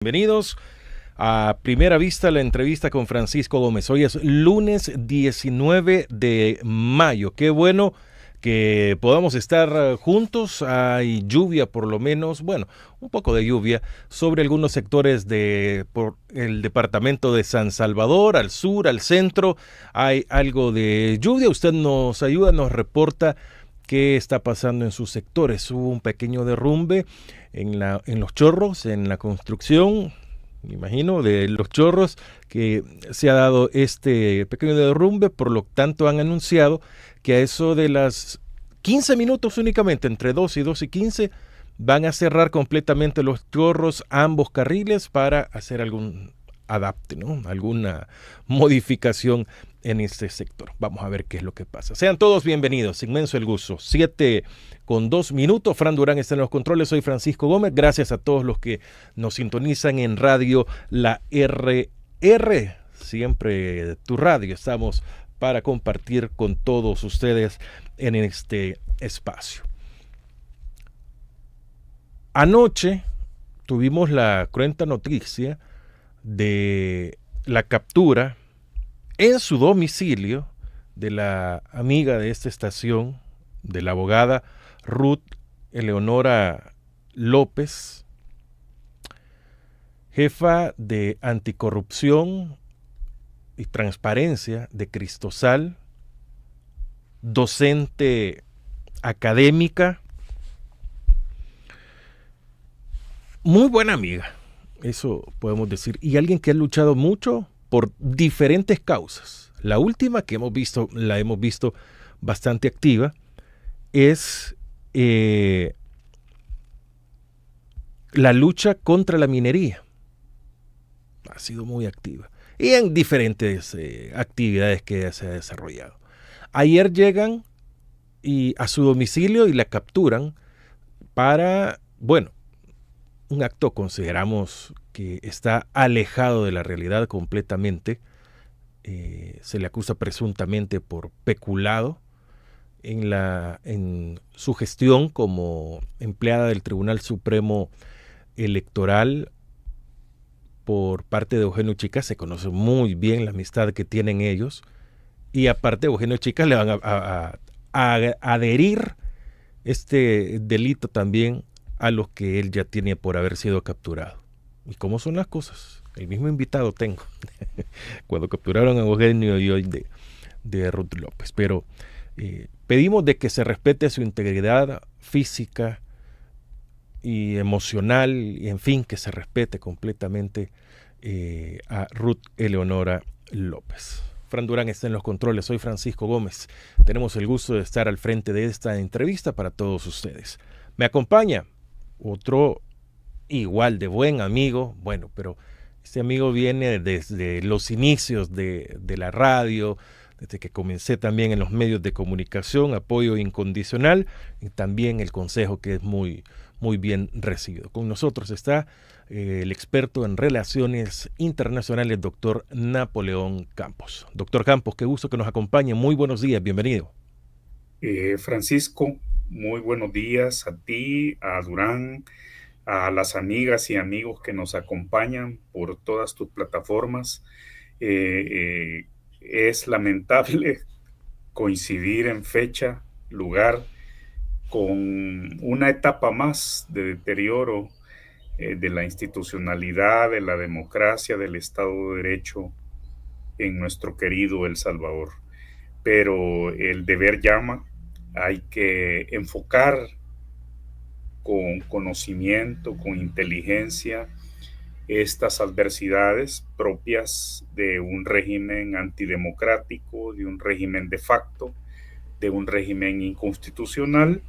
Bienvenidos a Primera Vista, la entrevista con Francisco Gómez. Hoy es lunes 19 de mayo. Qué bueno que podamos estar juntos. Hay lluvia por lo menos, bueno, un poco de lluvia sobre algunos sectores por el departamento de San Salvador, al sur, al centro. Hay algo de lluvia. Usted nos ayuda, nos reporta qué está pasando en sus sectores. Hubo un pequeño derrumbe en los Chorros, en la construcción, me imagino, de los Chorros, que se ha dado este pequeño derrumbe. Por lo tanto han anunciado que a eso de las 15 minutos únicamente, entre 2 y 2 y 15, van a cerrar completamente los Chorros, ambos carriles, para hacer algún adapte, ¿no? Alguna modificación en este sector. Vamos a ver qué es lo que pasa. Sean todos bienvenidos, inmenso el gusto. 7:02. Fran Durán está en los controles, soy Francisco Gómez. Gracias a todos los que nos sintonizan en radio La RR, siempre tu radio. Estamos para compartir con todos ustedes en este espacio. Anoche tuvimos la cruenta noticia de la captura en su domicilio de la amiga de esta estación, de la abogada Ruth Eleonora López, jefa de anticorrupción y transparencia de Cristosal, docente académica, muy buena amiga, eso podemos decir, y alguien que ha luchado mucho por diferentes causas. La última que la hemos visto bastante activa, es la lucha contra la minería. Ha sido muy activa. Y en diferentes actividades que se ha desarrollado. Ayer llegan a su domicilio y la capturan para, bueno, un acto consideramos que está alejado de la realidad completamente. Se le acusa presuntamente por peculado en su gestión como empleada del Tribunal Supremo Electoral por parte de Eugenio Chicas. Se conoce muy bien la amistad que tienen ellos, y aparte Eugenio Chicas le van a adherir este delito también a los que él ya tiene por haber sido capturado. ¿Y cómo son las cosas? El mismo invitado tengo cuando capturaron a Eugenio y hoy de Ruth López. Pero pedimos de que se respete su integridad física y emocional, y en fin, que se respete completamente a Ruth Eleonora López. Fran Durán está en los controles, soy Francisco Gómez. Tenemos el gusto de estar al frente de esta entrevista para todos ustedes. Me acompaña otro igual de buen amigo, bueno, pero este amigo viene desde los inicios de la radio, desde que comencé también en los medios de comunicación, apoyo incondicional, y también el consejo, que es muy, muy bien recibido. Con nosotros está el experto en relaciones internacionales, doctor Napoleón Campos. Doctor Campos, qué gusto que nos acompañe. Muy buenos días, bienvenido. Francisco, muy buenos días a ti, a Durán, a las amigas y amigos que nos acompañan por todas tus plataformas. Es lamentable coincidir en fecha, lugar, con una etapa más de deterioro de la institucionalidad, de la democracia, del Estado de Derecho en nuestro querido El Salvador. Pero el deber llama, hay que enfocar con conocimiento, con inteligencia, estas adversidades propias de un régimen antidemocrático, de un régimen de facto, de un régimen inconstitucional.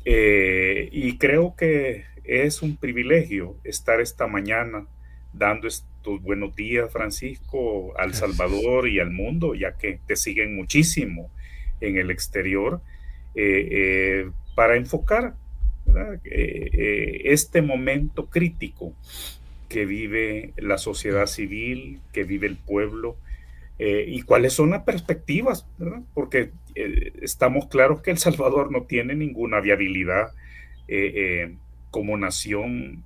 Y creo que es un privilegio estar esta mañana dando estos buenos días, Francisco, al Gracias. Salvador y al mundo, ya que te siguen muchísimo en el exterior, para enfocar, ¿verdad? Este momento crítico que vive la sociedad civil, que vive el pueblo, y cuáles son las perspectivas, ¿verdad? Porque estamos claros que El Salvador no tiene ninguna viabilidad como nación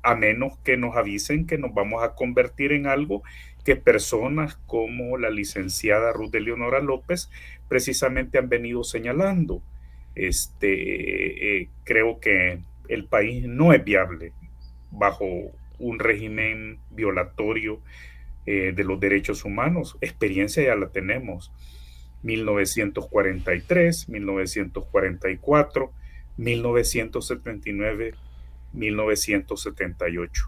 a menos que nos avisen que nos vamos a convertir en algo que personas como la licenciada Ruth Eleonora López precisamente han venido señalando. Creo que el país no es viable bajo un régimen violatorio de los derechos humanos. Experiencia ya la tenemos. 1943, 1944, 1979, 1978.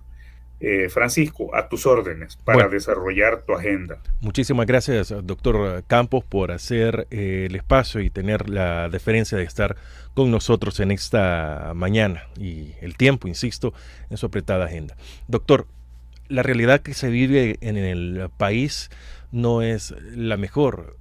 Francisco, a tus órdenes para Bueno, desarrollar tu agenda. muchísimas gracias, doctor Campos, por hacer el espacio y tener la deferencia de estar con nosotros en esta mañana y el tiempo, insisto, en su apretada agenda. Doctor, la realidad que se vive en el país no es la mejor.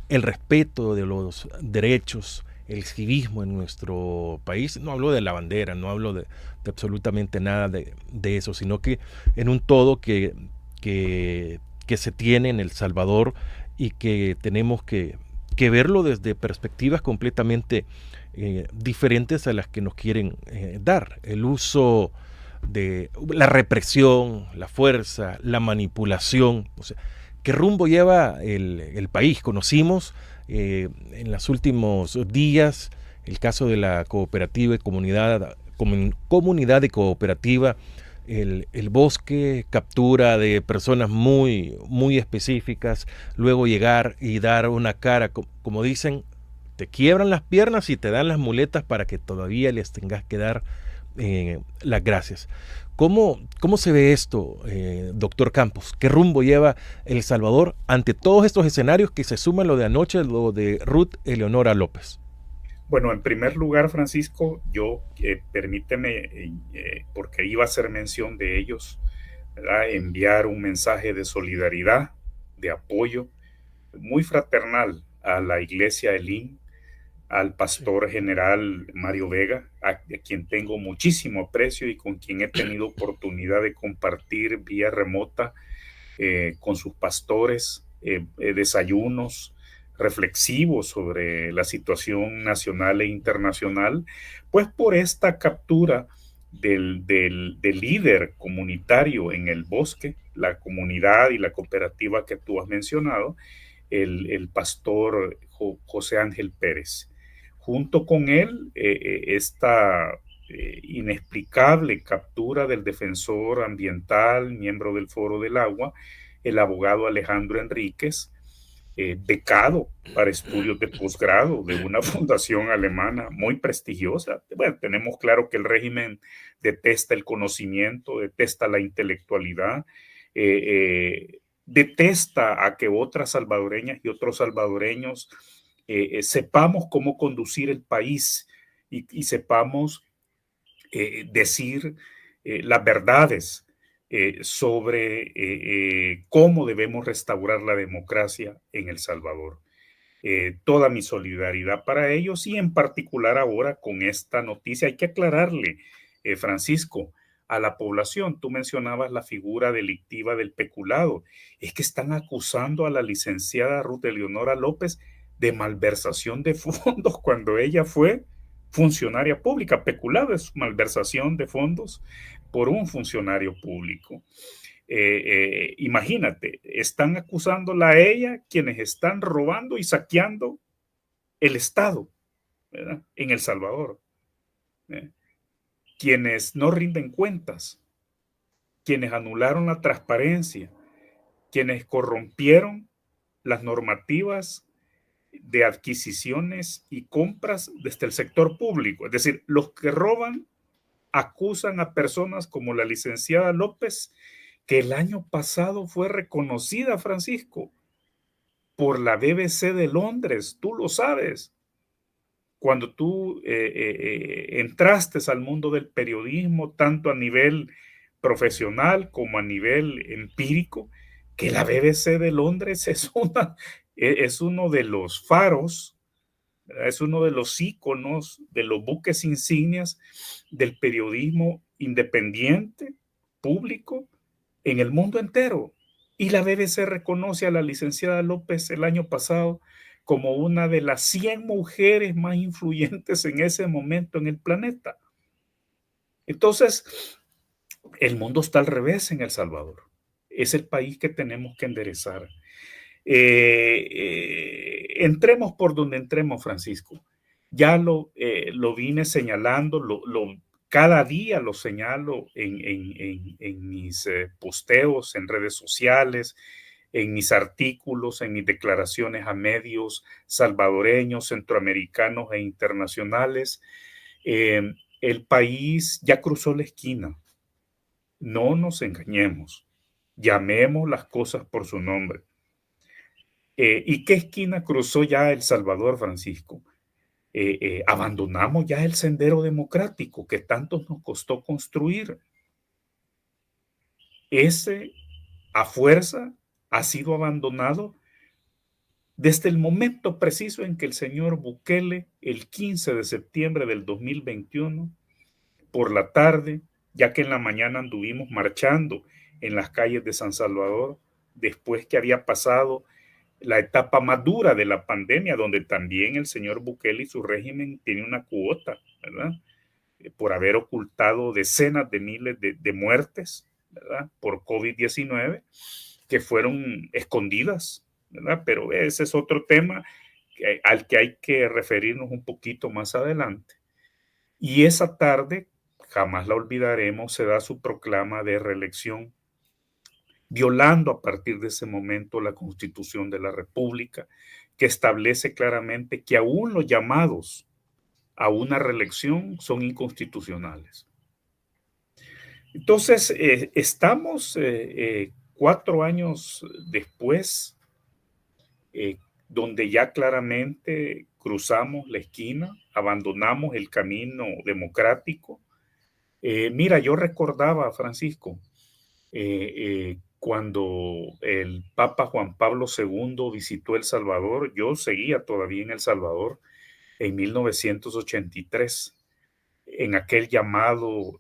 El respeto de los derechos, el civismo en nuestro país, no hablo de la bandera, no hablo de absolutamente nada de eso, sino que en un todo que se tiene en El Salvador y que tenemos que verlo desde perspectivas completamente diferentes a las que nos quieren dar. El uso de la represión, la fuerza, la manipulación, o sea, ¿qué rumbo lleva el país? Conocimos en los últimos días el caso de la cooperativa y comunidad de cooperativa, el bosque, captura de personas muy, muy específicas, luego llegar y dar una cara, como dicen, te quiebran las piernas y te dan las muletas para que todavía les tengas que dar las gracias. ¿Cómo se ve esto, doctor Campos? ¿Qué rumbo lleva El Salvador ante todos estos escenarios que se suman lo de anoche, lo de Ruth Eleonora López? Bueno, en primer lugar, Francisco, yo permíteme, porque iba a hacer mención de ellos, ¿verdad? Enviar un mensaje de solidaridad, de apoyo, muy fraternal a la iglesia Elim, al Sí. pastor general Mario Vega, a quien tengo muchísimo aprecio y con quien he tenido oportunidad de compartir vía remota con sus pastores desayunos reflexivos sobre la situación nacional e internacional, pues por esta captura del líder comunitario en el bosque, la comunidad y la cooperativa que tú has mencionado, el pastor José Ángel Pérez. Junto con él, esta inexplicable captura del defensor ambiental, miembro del Foro del Agua, el abogado Alejandro Enríquez, becado para estudios de posgrado de una fundación alemana muy prestigiosa. Bueno, tenemos claro que el régimen detesta el conocimiento, detesta la intelectualidad, detesta a que otras salvadoreñas y otros salvadoreños sepamos cómo conducir el país y sepamos decir las verdades sobre cómo debemos restaurar la democracia en El Salvador. Toda mi solidaridad para ellos y en particular ahora con esta noticia. Hay que aclararle, Francisco, a la población. Tú mencionabas la figura delictiva del peculado. Es que están acusando a la licenciada Ruth Eleonora López de malversación de fondos cuando ella fue funcionaria pública. Peculado es malversación de fondos por un funcionario público. Imagínate, están acusándola a ella quienes están robando y saqueando el Estado, ¿verdad? En El Salvador. ¿Eh? Quienes no rinden cuentas, quienes anularon la transparencia, quienes corrompieron las normativas de adquisiciones y compras desde el sector público. Es decir, los que roban acusan a personas como la licenciada López, que el año pasado fue reconocida, Francisco, por la BBC de Londres, tú lo sabes. Cuando tú entraste al mundo del periodismo, tanto a nivel profesional como a nivel empírico, que la BBC de Londres es uno de los faros, es uno de los íconos, de los buques insignias del periodismo independiente, público, en el mundo entero. Y la BBC reconoce a la licenciada López el año pasado como una de las 100 mujeres más influyentes en ese momento en el planeta. Entonces, El mundo está al revés en El Salvador. Es el país que tenemos que enderezar. Entremos por donde entremos, Francisco. Ya lo vine señalando, cada día lo señalo en mis posteos en redes sociales, en mis artículos, en mis declaraciones a medios salvadoreños, centroamericanos e internacionales. El país ya cruzó la esquina. No nos engañemos. Llamemos las cosas por su nombre. ¿Y qué esquina cruzó ya El Salvador, Francisco? Abandonamos ya el sendero democrático que tanto nos costó construir. Ese, a fuerza, ha sido abandonado desde el momento preciso en que el señor Bukele, el 15 de septiembre del 2021, por la tarde, ya que en la mañana anduvimos marchando en las calles de San Salvador, después que había pasado la etapa más dura de la pandemia, donde también el señor Bukele y su régimen tiene una cuota, ¿verdad? Por haber ocultado decenas de miles de muertes, ¿verdad? Por COVID-19, que fueron escondidas, ¿verdad? Pero ese es otro tema al que hay que referirnos un poquito más adelante. Y esa tarde, jamás la olvidaremos, se da su proclama de reelección, violando a partir de ese momento la Constitución de la República, que establece claramente que aún los llamados a una reelección son inconstitucionales. Entonces, estamos 4 años después, donde ya claramente cruzamos la esquina, abandonamos el camino democrático. Mira, yo recordaba, Francisco, cuando el Papa Juan Pablo II visitó El Salvador, yo seguía todavía en El Salvador en 1983, en aquel llamado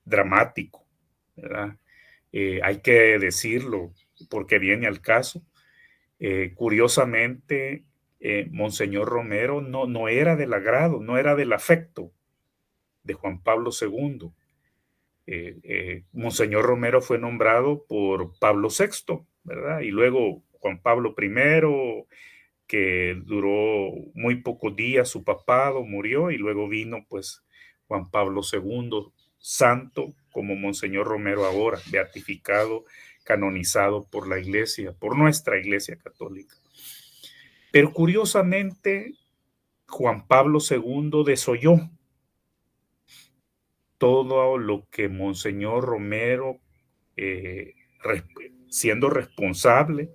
dramático, ¿verdad? Hay que decirlo porque viene al caso. Curiosamente, Monseñor Romero no era del agrado, no era del afecto de Juan Pablo II. Monseñor Romero fue nombrado por Pablo VI, ¿verdad? Y luego Juan Pablo I, que duró muy pocos días su papado, murió, y luego vino pues Juan Pablo II, santo como Monseñor Romero ahora, beatificado, canonizado por la Iglesia, por nuestra Iglesia Católica. Pero curiosamente, Juan Pablo II desoyó todo lo que Monseñor Romero, siendo responsable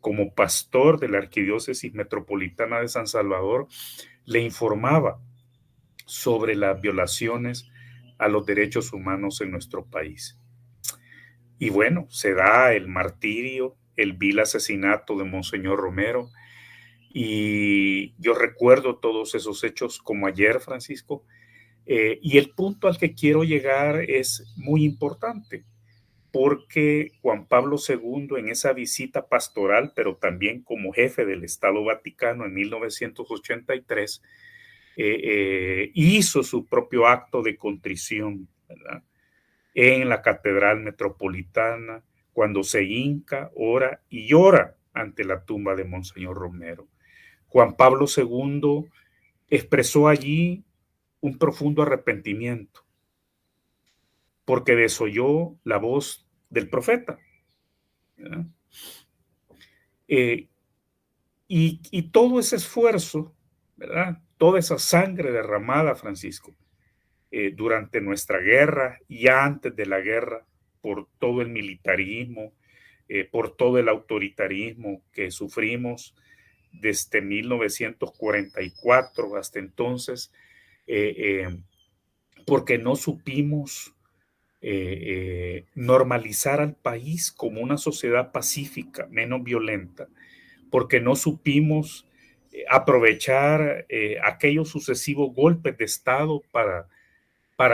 como pastor de la Arquidiócesis Metropolitana de San Salvador, le informaba sobre las violaciones a los derechos humanos en nuestro país. Y bueno, se da el martirio, el vil asesinato de Monseñor Romero, y yo recuerdo todos esos hechos como ayer, Francisco, y el punto al que quiero llegar es muy importante, porque Juan Pablo II en esa visita pastoral, pero también como jefe del Estado Vaticano en 1983, hizo su propio acto de contrición, ¿verdad? En la Catedral Metropolitana, cuando se hinca, ora y llora ante la tumba de Monseñor Romero. Juan Pablo II expresó allí un profundo arrepentimiento porque desoyó la voz del profeta. Y todo ese esfuerzo, ¿verdad? Toda esa sangre derramada, Francisco, durante nuestra guerra y antes de la guerra, por todo el militarismo, por todo el autoritarismo que sufrimos desde 1944 hasta entonces, porque no supimos normalizar al país como una sociedad pacífica, menos violenta, porque no supimos aprovechar aquellos sucesivos golpes de Estado para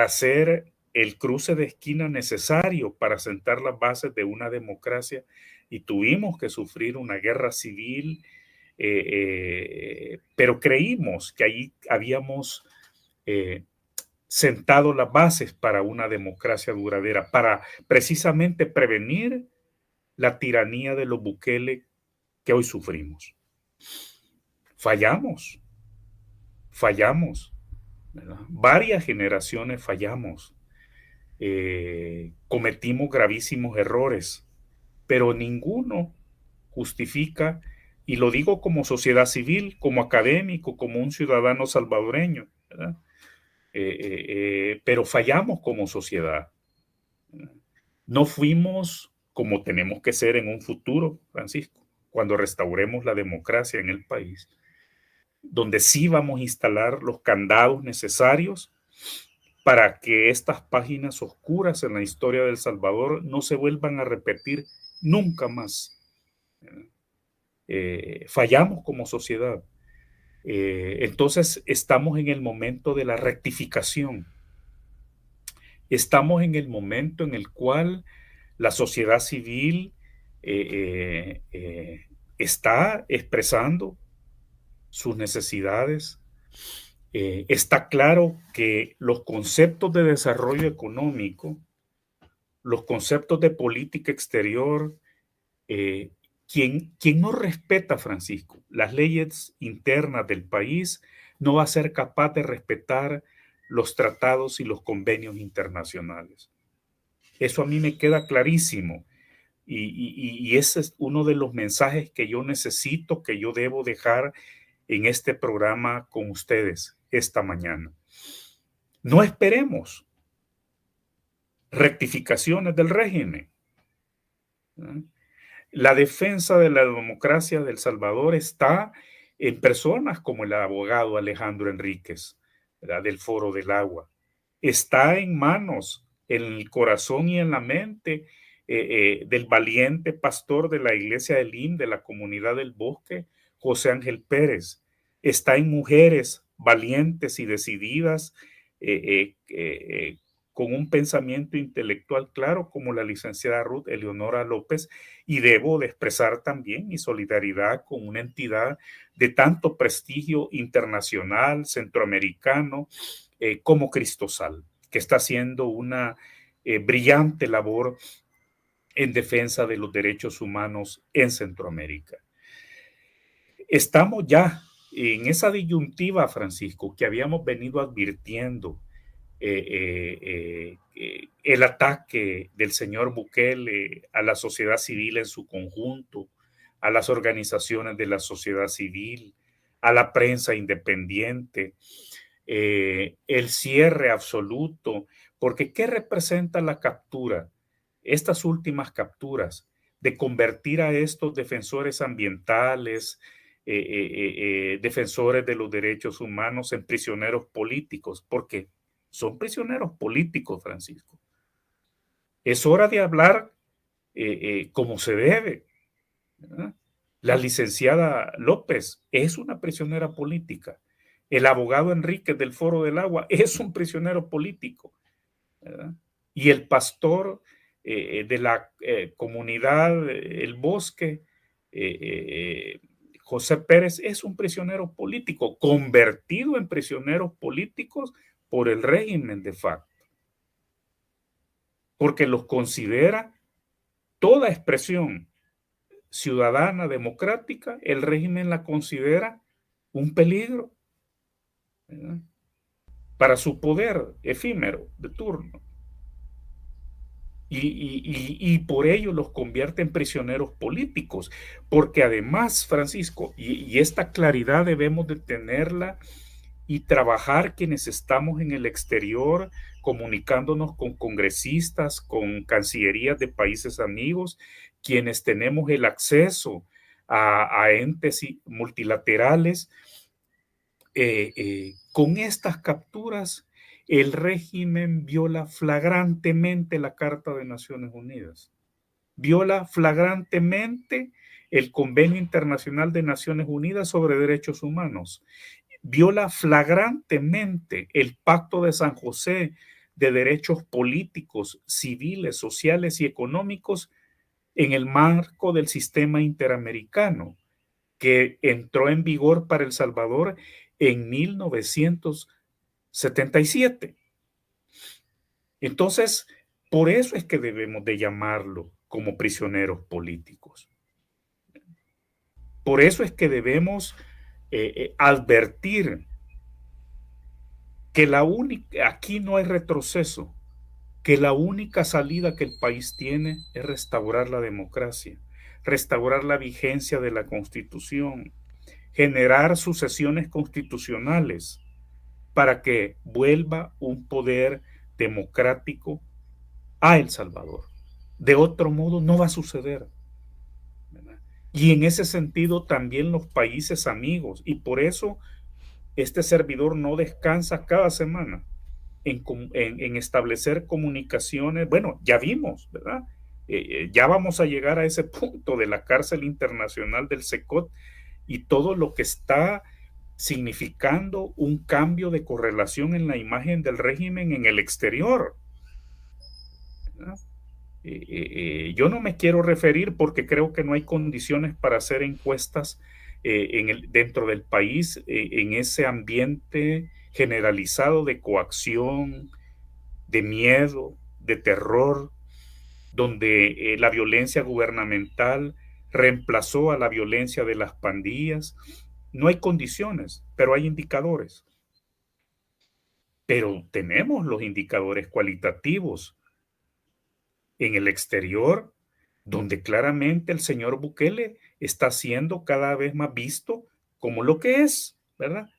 hacer el cruce de esquina necesario para sentar las bases de una democracia, y tuvimos que sufrir una guerra civil, pero creímos que ahí habíamos sentado las bases para una democracia duradera, para precisamente prevenir la tiranía de los Bukele que hoy sufrimos. Fallamos, fallamos, ¿verdad? Varias generaciones fallamos, cometimos gravísimos errores, pero ninguno justifica, y lo digo como sociedad civil, como académico, como un ciudadano salvadoreño, ¿verdad? Pero fallamos como sociedad. No fuimos como tenemos que ser en un futuro, Francisco, cuando restauremos la democracia en el país, donde sí vamos a instalar los candados necesarios para que estas páginas oscuras en la historia de El Salvador no se vuelvan a repetir nunca más. Fallamos como sociedad. Entonces estamos en el momento de la rectificación. Estamos en el momento en el cual la sociedad civil está expresando sus necesidades. Está claro que los conceptos de desarrollo económico, los conceptos de política exterior, quien no respeta, Francisco, las leyes internas del país, no va a ser capaz de respetar los tratados y los convenios internacionales. Eso a mí me queda clarísimo. Y ese es uno de los mensajes que yo necesito, que yo debo dejar en este programa con ustedes esta mañana. No esperemos rectificaciones del régimen. La defensa de la democracia de El Salvador está en personas como el abogado Alejandro Enríquez, ¿verdad?, del Foro del Agua. Está en manos, en el corazón y en la mente del valiente pastor de la iglesia del IM, de la comunidad del Bosque, José Ángel Pérez. Está en mujeres valientes y decididas, con un pensamiento intelectual claro, como la licenciada Ruth Eleonora López, y debo de expresar también mi solidaridad con una entidad de tanto prestigio internacional, centroamericano, como Cristosal, que está haciendo una brillante labor en defensa de los derechos humanos en Centroamérica. Estamos ya en esa disyuntiva, Francisco, que habíamos venido advirtiendo. El ataque del señor Bukele a la sociedad civil en su conjunto, a las organizaciones de la sociedad civil, a la prensa independiente, el cierre absoluto, porque ¿qué representa la captura? Estas últimas capturas de convertir a estos defensores ambientales, defensores de los derechos humanos en prisioneros políticos, porque son prisioneros políticos, Francisco. Es hora de hablar como se debe, ¿verdad? La licenciada López es una prisionera política. El abogado Enríquez del Foro del Agua es un prisionero político, ¿verdad? Y el pastor de la comunidad El Bosque, José Pérez, es un prisionero político, convertido en prisioneros políticos por el régimen de facto, porque los considera toda expresión ciudadana democrática, el régimen la considera un peligro, ¿verdad?, para su poder efímero de turno. Y por ello los convierte en prisioneros políticos, porque además, Francisco, y esta claridad debemos de tenerla y trabajar quienes estamos en el exterior, comunicándonos con congresistas, con cancillerías de países amigos, quienes tenemos el acceso a entes multilaterales. Con estas capturas, el régimen viola flagrantemente la Carta de Naciones Unidas, viola flagrantemente el Convenio Internacional de Naciones Unidas sobre Derechos Humanos, viola flagrantemente el Pacto de San José de derechos políticos, civiles, sociales y económicos en el marco del sistema interamericano que entró en vigor para El Salvador en 1977. Entonces, por eso es que debemos de llamarlo como prisioneros políticos. Por eso es que debemos advertir que aquí no hay retroceso, que la única salida que el país tiene es restaurar la democracia, restaurar la vigencia de la Constitución, generar sucesiones constitucionales para que vuelva un poder democrático a El Salvador. De otro modo no va a suceder, ¿verdad? Y en ese sentido también los países amigos, y por eso este servidor no descansa cada semana en establecer comunicaciones. Bueno, ya vimos, ¿verdad? Ya vamos a llegar a ese punto de la cárcel internacional del SECOT y todo lo que está significando un cambio de correlación en la imagen del régimen en el exterior, ¿verdad? Yo no me quiero referir porque creo que no hay condiciones para hacer encuestas dentro del país en ese ambiente generalizado de coacción, de miedo, de terror, donde la violencia gubernamental reemplazó a la violencia de las pandillas. No hay condiciones, pero hay indicadores. Pero tenemos los indicadores cualitativos en el exterior, donde claramente el señor Bukele está siendo cada vez más visto como lo que es, ¿verdad?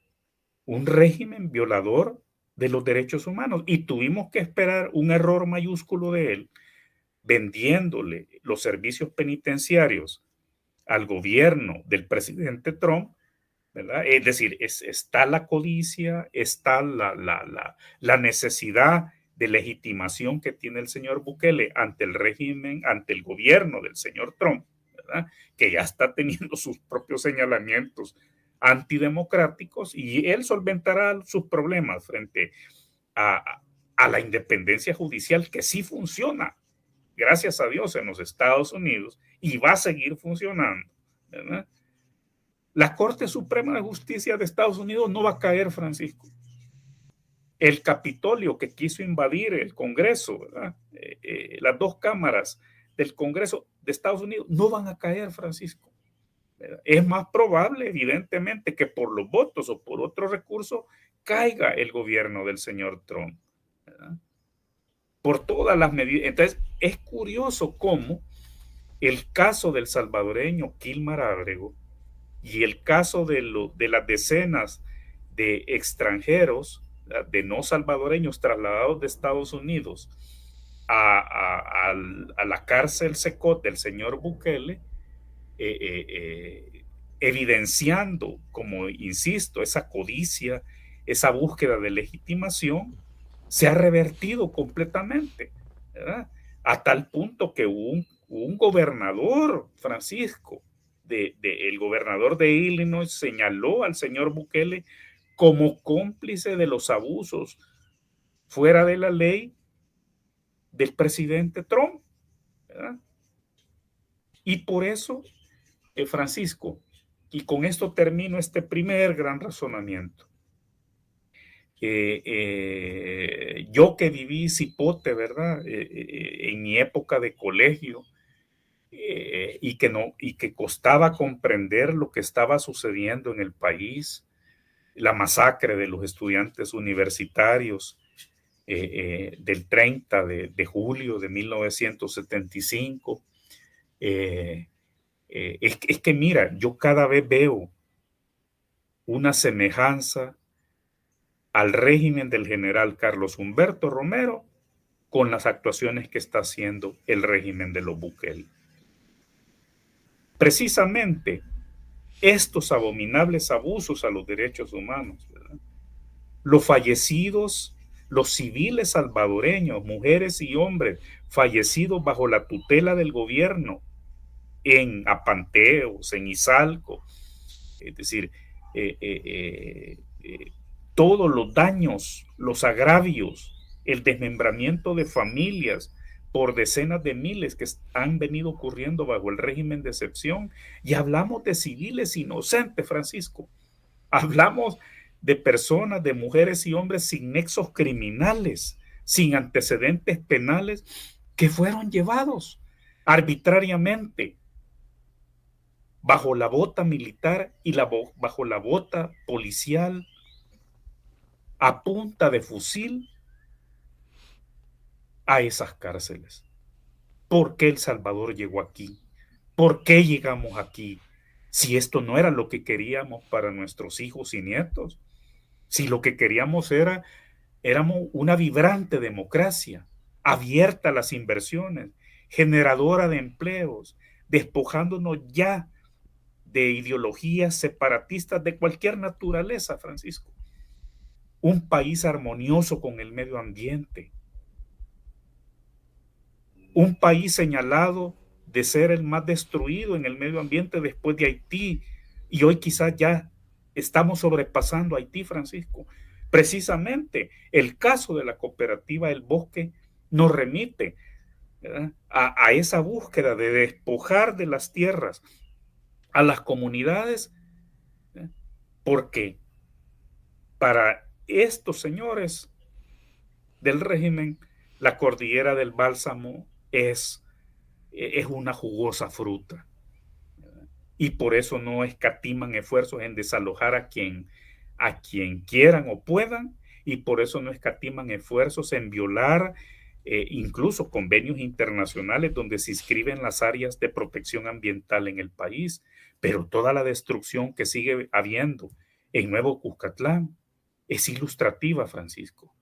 Un régimen violador de los derechos humanos. Y tuvimos que esperar un error mayúsculo de él, vendiéndole los servicios penitenciarios al gobierno del presidente Trump, ¿verdad? Es decir, está la codicia, está la necesidad de legitimación que tiene el señor Bukele ante el régimen, ante el gobierno del señor Trump, ¿verdad? Que ya está teniendo sus propios señalamientos antidemocráticos y él solventará sus problemas frente a la independencia judicial que sí funciona, gracias a Dios, en los Estados Unidos y va a seguir funcionando, ¿verdad? La Corte Suprema de Justicia de Estados Unidos no va a caer, Francisco. El Capitolio que quiso invadir el Congreso, ¿verdad? Las dos cámaras del Congreso de Estados Unidos no van a caer, Francisco, ¿verdad? Es más probable, evidentemente, que por los votos o por otro recurso caiga el gobierno del señor Trump, ¿verdad? Por todas las medidas. Entonces, es curioso cómo el caso del salvadoreño Kilmar Ábrego y el caso de las decenas de extranjeros, de no salvadoreños trasladados de Estados Unidos a la cárcel SECOT del señor Bukele, evidenciando, como insisto, esa codicia, esa búsqueda de legitimación, se ha revertido completamente, ¿verdad? A tal punto que un gobernador, Francisco, el gobernador de Illinois, señaló al señor Bukele como cómplice de los abusos fuera de la ley del presidente Trump, ¿verdad? Y por eso, Francisco, y con esto termino este primer gran razonamiento. Yo que viví cipote, ¿verdad? En mi época de colegio, y que costaba comprender lo que estaba sucediendo en el país, la masacre de los estudiantes universitarios del 30 de julio de 1975. Es que mira, yo cada vez veo una semejanza al régimen del general Carlos Humberto Romero con las actuaciones que está haciendo el régimen de los Bukele. Precisamente estos abominables abusos a los derechos humanos, ¿verdad? Los fallecidos, los civiles salvadoreños, mujeres y hombres fallecidos bajo la tutela del gobierno en Apanteos, en Izalco, es decir, todos los daños, los agravios, el desmembramiento de familias por decenas de miles que han venido ocurriendo bajo el régimen de excepción. Y hablamos de civiles inocentes, Francisco. Hablamos de personas, de mujeres y hombres sin nexos criminales, sin antecedentes penales que fueron llevados arbitrariamente bajo la bota militar y bajo la bota policial a punta de fusil a esas cárceles. ¿Por qué El Salvador llegó aquí? ¿Por qué llegamos aquí? Si esto no era lo que queríamos para nuestros hijos y nietos, si lo que queríamos éramos una vibrante democracia, abierta a las inversiones, generadora de empleos, despojándonos ya de ideologías separatistas de cualquier naturaleza, Francisco. Un país armonioso con el medio ambiente, un país señalado de ser el más destruido en el medio ambiente después de Haití, y hoy quizás ya estamos sobrepasando a Haití, Francisco. Precisamente el caso de la cooperativa El Bosque nos remite a esa búsqueda de despojar de las tierras a las comunidades, porque para estos señores del régimen, la cordillera del Bálsamo es una jugosa fruta. Y por eso no escatiman esfuerzos en desalojar a quien quieran o puedan, y por eso no escatiman esfuerzos en violar incluso convenios internacionales donde se inscriben las áreas de protección ambiental en el país. Pero toda la destrucción que sigue habiendo en Nuevo Cuscatlán es ilustrativa, Francisco.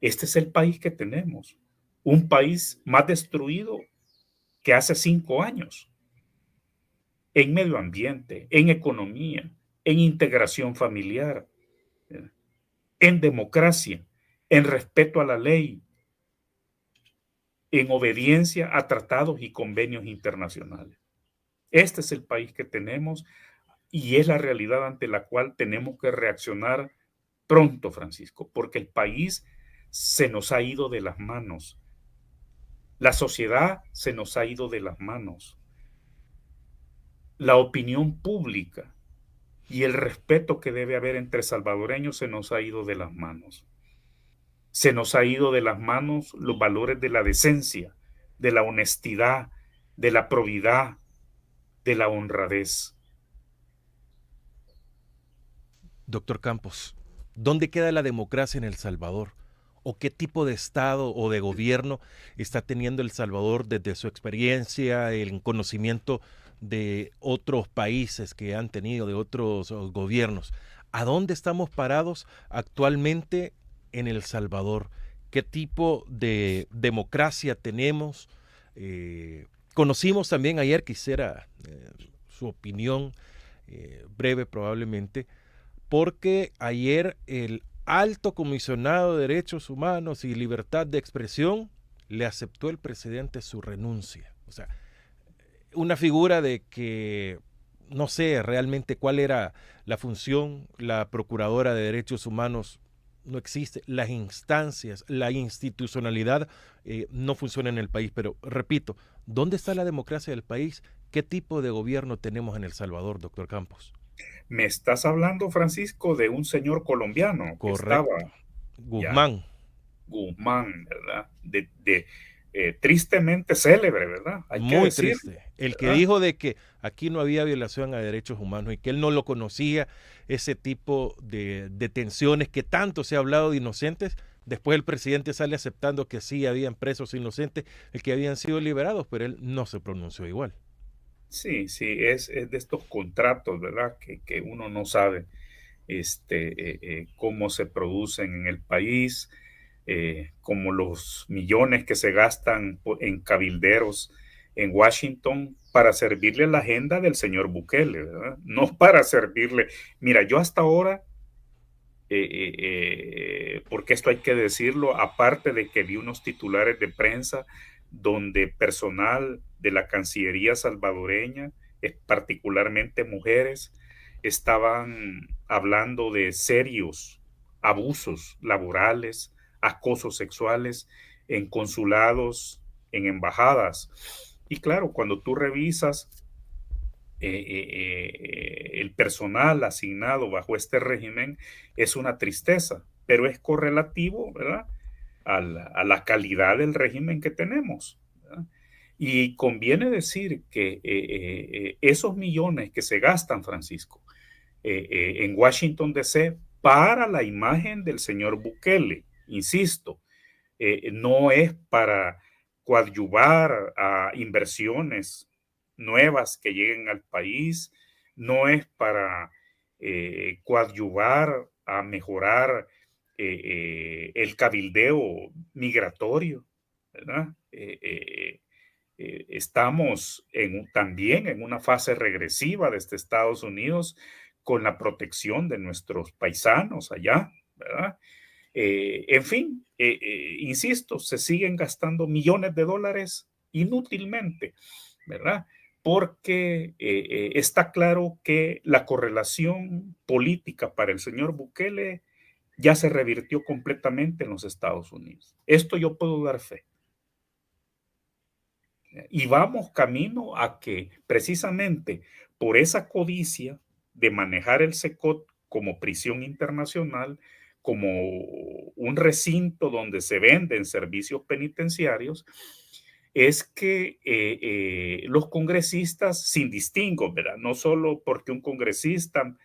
Este es el país que tenemos, un país más destruido que hace 5 años, en medio ambiente, en economía, en integración familiar, en democracia, en respeto a la ley, en obediencia a tratados y convenios internacionales. Este es el país que tenemos y es la realidad ante la cual tenemos que reaccionar pronto, Francisco, porque el país se nos ha ido de las manos. La sociedad se nos ha ido de las manos. La opinión pública y el respeto que debe haber entre salvadoreños se nos ha ido de las manos. Se nos ha ido de las manos los valores de la decencia, de la honestidad, de la probidad, de la honradez. Doctor Campos, ¿dónde queda la democracia en El Salvador? ¿O qué tipo de Estado o de gobierno está teniendo El Salvador desde su experiencia, el conocimiento de otros países que han tenido, de otros gobiernos? ¿A dónde estamos parados actualmente en El Salvador? ¿Qué tipo de democracia tenemos? Conocimos también ayer, quisiera su opinión breve probablemente, porque ayer el alto comisionado de Derechos Humanos y Libertad de Expresión le aceptó el presidente su renuncia. O sea, una figura de que no sé realmente cuál era la función, la Procuradora de Derechos Humanos no existe, las instancias, la institucionalidad no funciona en el país, pero repito, ¿dónde está la democracia del país? ¿Qué tipo de gobierno tenemos en El Salvador, doctor Campos? Me estás hablando, Francisco, de un señor colombiano que estaba Correcto. ya, Guzmán. Guzmán, ¿verdad? Tristemente célebre, ¿verdad? Hay que Muy decirlo, triste. El que ¿verdad? dijo de que aquí no había violación a derechos humanos y que él no lo conocía, ese tipo de detenciones que tanto se ha hablado de inocentes, después el presidente sale aceptando que sí habían presos inocentes, el que habían sido liberados, pero él no se pronunció igual. Sí, sí, es de estos contratos, ¿verdad? Que uno no sabe cómo se producen en el país, como los millones que se gastan en cabilderos en Washington para servirle la agenda del señor Bukele, ¿verdad? No para servirle. Mira, yo hasta ahora, porque esto hay que decirlo, aparte de que vi unos titulares de prensa donde personal de la Cancillería salvadoreña, particularmente mujeres, estaban hablando de serios abusos laborales, acosos sexuales en consulados, en embajadas. Y claro, cuando tú revisas el personal asignado bajo este régimen, es una tristeza, pero es correlativo, ¿verdad? a la calidad del régimen que tenemos, ¿verdad? Y conviene decir que esos millones que se gastan, Francisco, en Washington, D.C., para la imagen del señor Bukele, insisto, no es para coadyuvar a inversiones nuevas que lleguen al país, no es para coadyuvar a mejorar el cabildeo migratorio, ¿verdad? Estamos también en una fase regresiva desde Estados Unidos con la protección de nuestros paisanos allá, ¿verdad? En fin, insisto, se siguen gastando millones de dólares inútilmente, ¿verdad? Porque está claro que la correlación política para el señor Bukele ya se revirtió completamente en los Estados Unidos. Esto yo puedo dar fe. Y vamos camino a que precisamente por esa codicia de manejar el SECOT como prisión internacional, como un recinto donde se venden servicios penitenciarios, es que los congresistas, sin distingo, ¿verdad? No solo porque un congresista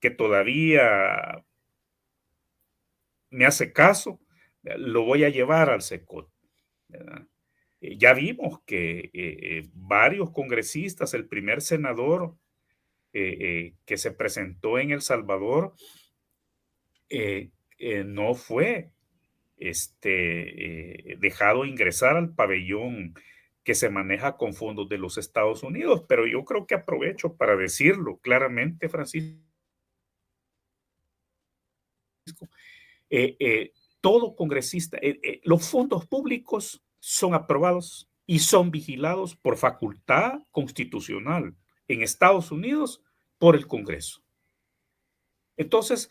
que todavía me hace caso, lo voy a llevar al SECOT, ¿verdad? Ya vimos que varios congresistas, el primer senador que se presentó en El Salvador, no fue dejado ingresar al pabellón que se maneja con fondos de los Estados Unidos, pero yo creo que aprovecho para decirlo claramente, Francisco, eh, eh, todo congresista, los fondos públicos son aprobados y son vigilados por facultad constitucional en Estados Unidos por el Congreso. Entonces,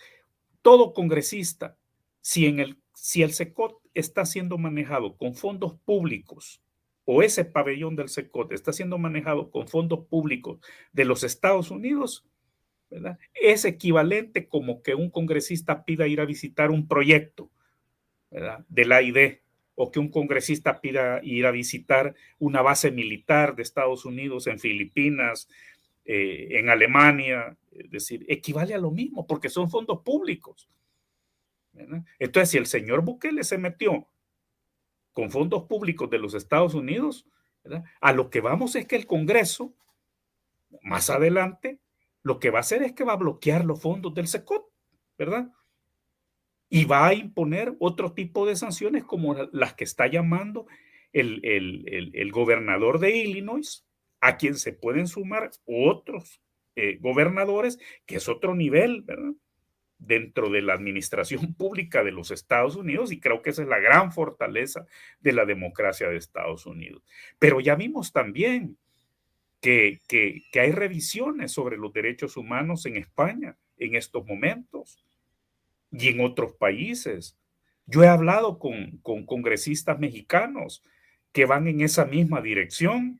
todo congresista, si el SECOT está siendo manejado con fondos públicos o ese pabellón del SECOT está siendo manejado con fondos públicos de los Estados Unidos, ¿verdad? Es equivalente como que un congresista pida ir a visitar un proyecto, ¿verdad?, de la AID, o que un congresista pida ir a visitar una base militar de Estados Unidos en Filipinas, en Alemania. Es decir, equivale a lo mismo porque son fondos públicos, ¿verdad? Entonces, si el señor Bukele se metió con fondos públicos de los Estados Unidos, ¿verdad?, a lo que vamos es que el Congreso, más adelante, lo que va a hacer es que va a bloquear los fondos del SECOT, ¿verdad? Y va a imponer otro tipo de sanciones como las que está llamando el gobernador de Illinois, a quien se pueden sumar otros gobernadores, que es otro nivel, ¿verdad?, dentro de la administración pública de los Estados Unidos, y creo que esa es la gran fortaleza de la democracia de Estados Unidos. Pero ya vimos también que hay revisiones sobre los derechos humanos en España en estos momentos y en otros países. Yo he hablado con congresistas mexicanos que van en esa misma dirección,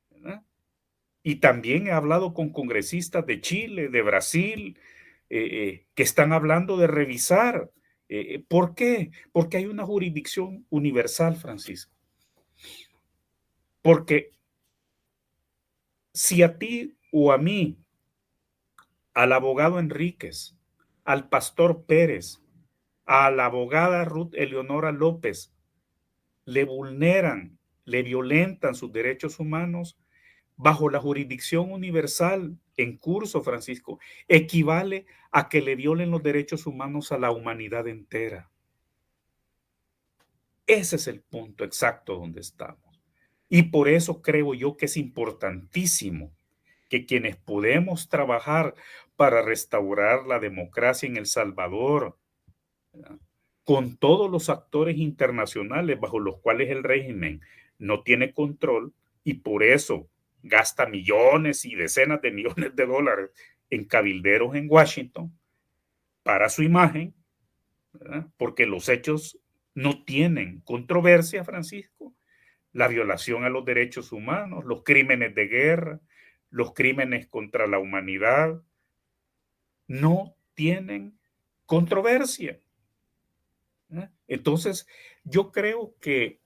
¿verdad? Y también he hablado con congresistas de Chile, de Brasil, que están hablando de revisar. ¿Por qué? Porque hay una jurisdicción universal, Francisco. Porque si a ti o a mí, al abogado Enríquez, al pastor Pérez, a la abogada Ruth Eleonora López, le vulneran, le violentan sus derechos humanos bajo la jurisdicción universal en curso, Francisco, equivale a que le violen los derechos humanos a la humanidad entera. Ese es el punto exacto donde estamos. Y por eso creo yo que es importantísimo que quienes podemos trabajar para restaurar la democracia en El Salvador, ¿verdad?, con todos los actores internacionales bajo los cuales el régimen no tiene control y por eso gasta millones y decenas de millones de dólares en cabilderos en Washington para su imagen, ¿verdad?, porque los hechos no tienen controversia, Francisco. La violación a los derechos humanos, los crímenes de guerra, los crímenes contra la humanidad, no tienen controversia. Entonces, yo creo que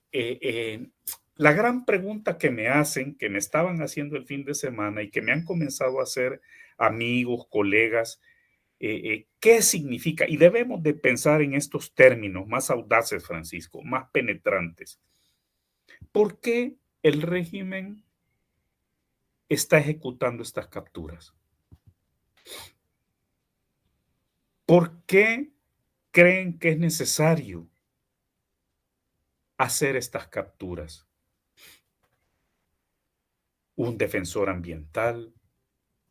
la gran pregunta que me hacen, que me estaban haciendo el fin de semana y que me han comenzado a hacer amigos, colegas, ¿qué significa? Y debemos de pensar en estos términos más audaces, Francisco, más penetrantes. ¿Por qué el régimen está ejecutando estas capturas? ¿Por qué creen que es necesario hacer estas capturas? Un defensor ambiental,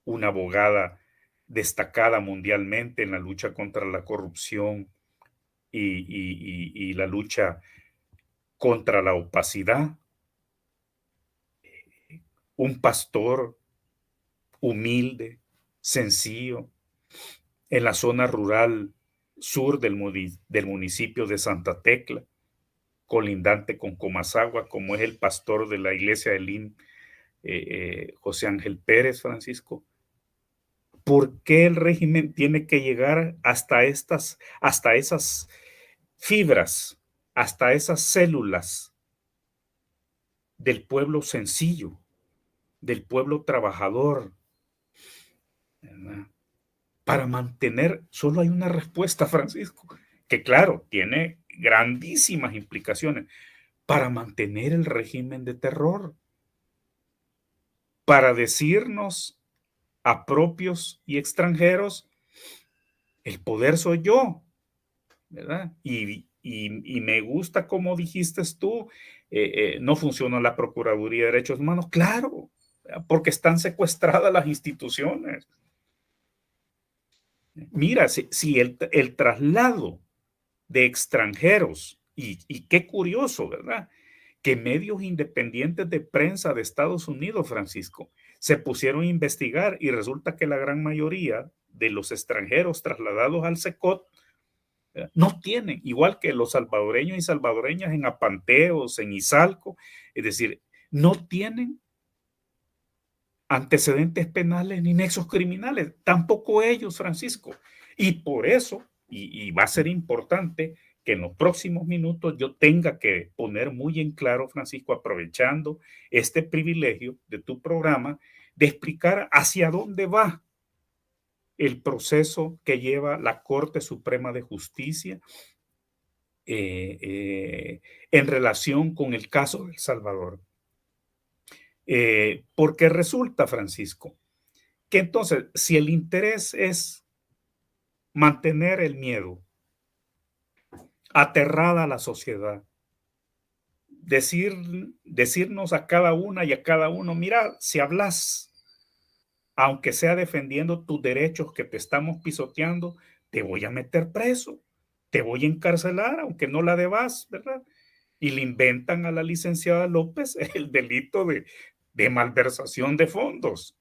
una abogada destacada mundialmente en la lucha contra la corrupción y la lucha contra la opacidad, un pastor humilde, sencillo, en la zona rural sur del municipio de Santa Tecla, colindante con Comasagua, como es el pastor de la iglesia de Lin, José Ángel Pérez, Francisco. ¿Por qué el régimen tiene que llegar hasta esas fibras, hasta esas células del pueblo sencillo, del pueblo trabajador, ¿verdad? Para mantener, solo hay una respuesta, Francisco, que claro, tiene grandísimas implicaciones, para mantener el régimen de terror, para decirnos a propios y extranjeros, el poder soy yo, ¿verdad? Y me gusta como dijiste tú, no funciona la Procuraduría de Derechos Humanos, claro, porque están secuestradas las instituciones. Mira, si el traslado de extranjeros, y qué curioso, ¿verdad? Que medios independientes de prensa de Estados Unidos, Francisco, se pusieron a investigar y resulta que la gran mayoría de los extranjeros trasladados al SECOT no tienen, igual que los salvadoreños y salvadoreñas en Apanteos, en Izalco, es decir, no tienen antecedentes penales ni nexos criminales, tampoco ellos, Francisco. Y por eso, y va a ser importante que en los próximos minutos yo tenga que poner muy en claro, Francisco, aprovechando este privilegio de tu programa, de explicar hacia dónde va el proceso que lleva la Corte Suprema de Justicia en relación con el caso de El Salvador. Porque resulta, Francisco, que entonces, si el interés es mantener el miedo, aterrada a la sociedad, decirnos a cada una y a cada uno, mira, si hablas, aunque sea defendiendo tus derechos que te estamos pisoteando, te voy a meter preso, te voy a encarcelar, aunque no la debas, ¿verdad? Y le inventan a la licenciada López el delito de malversación de fondos.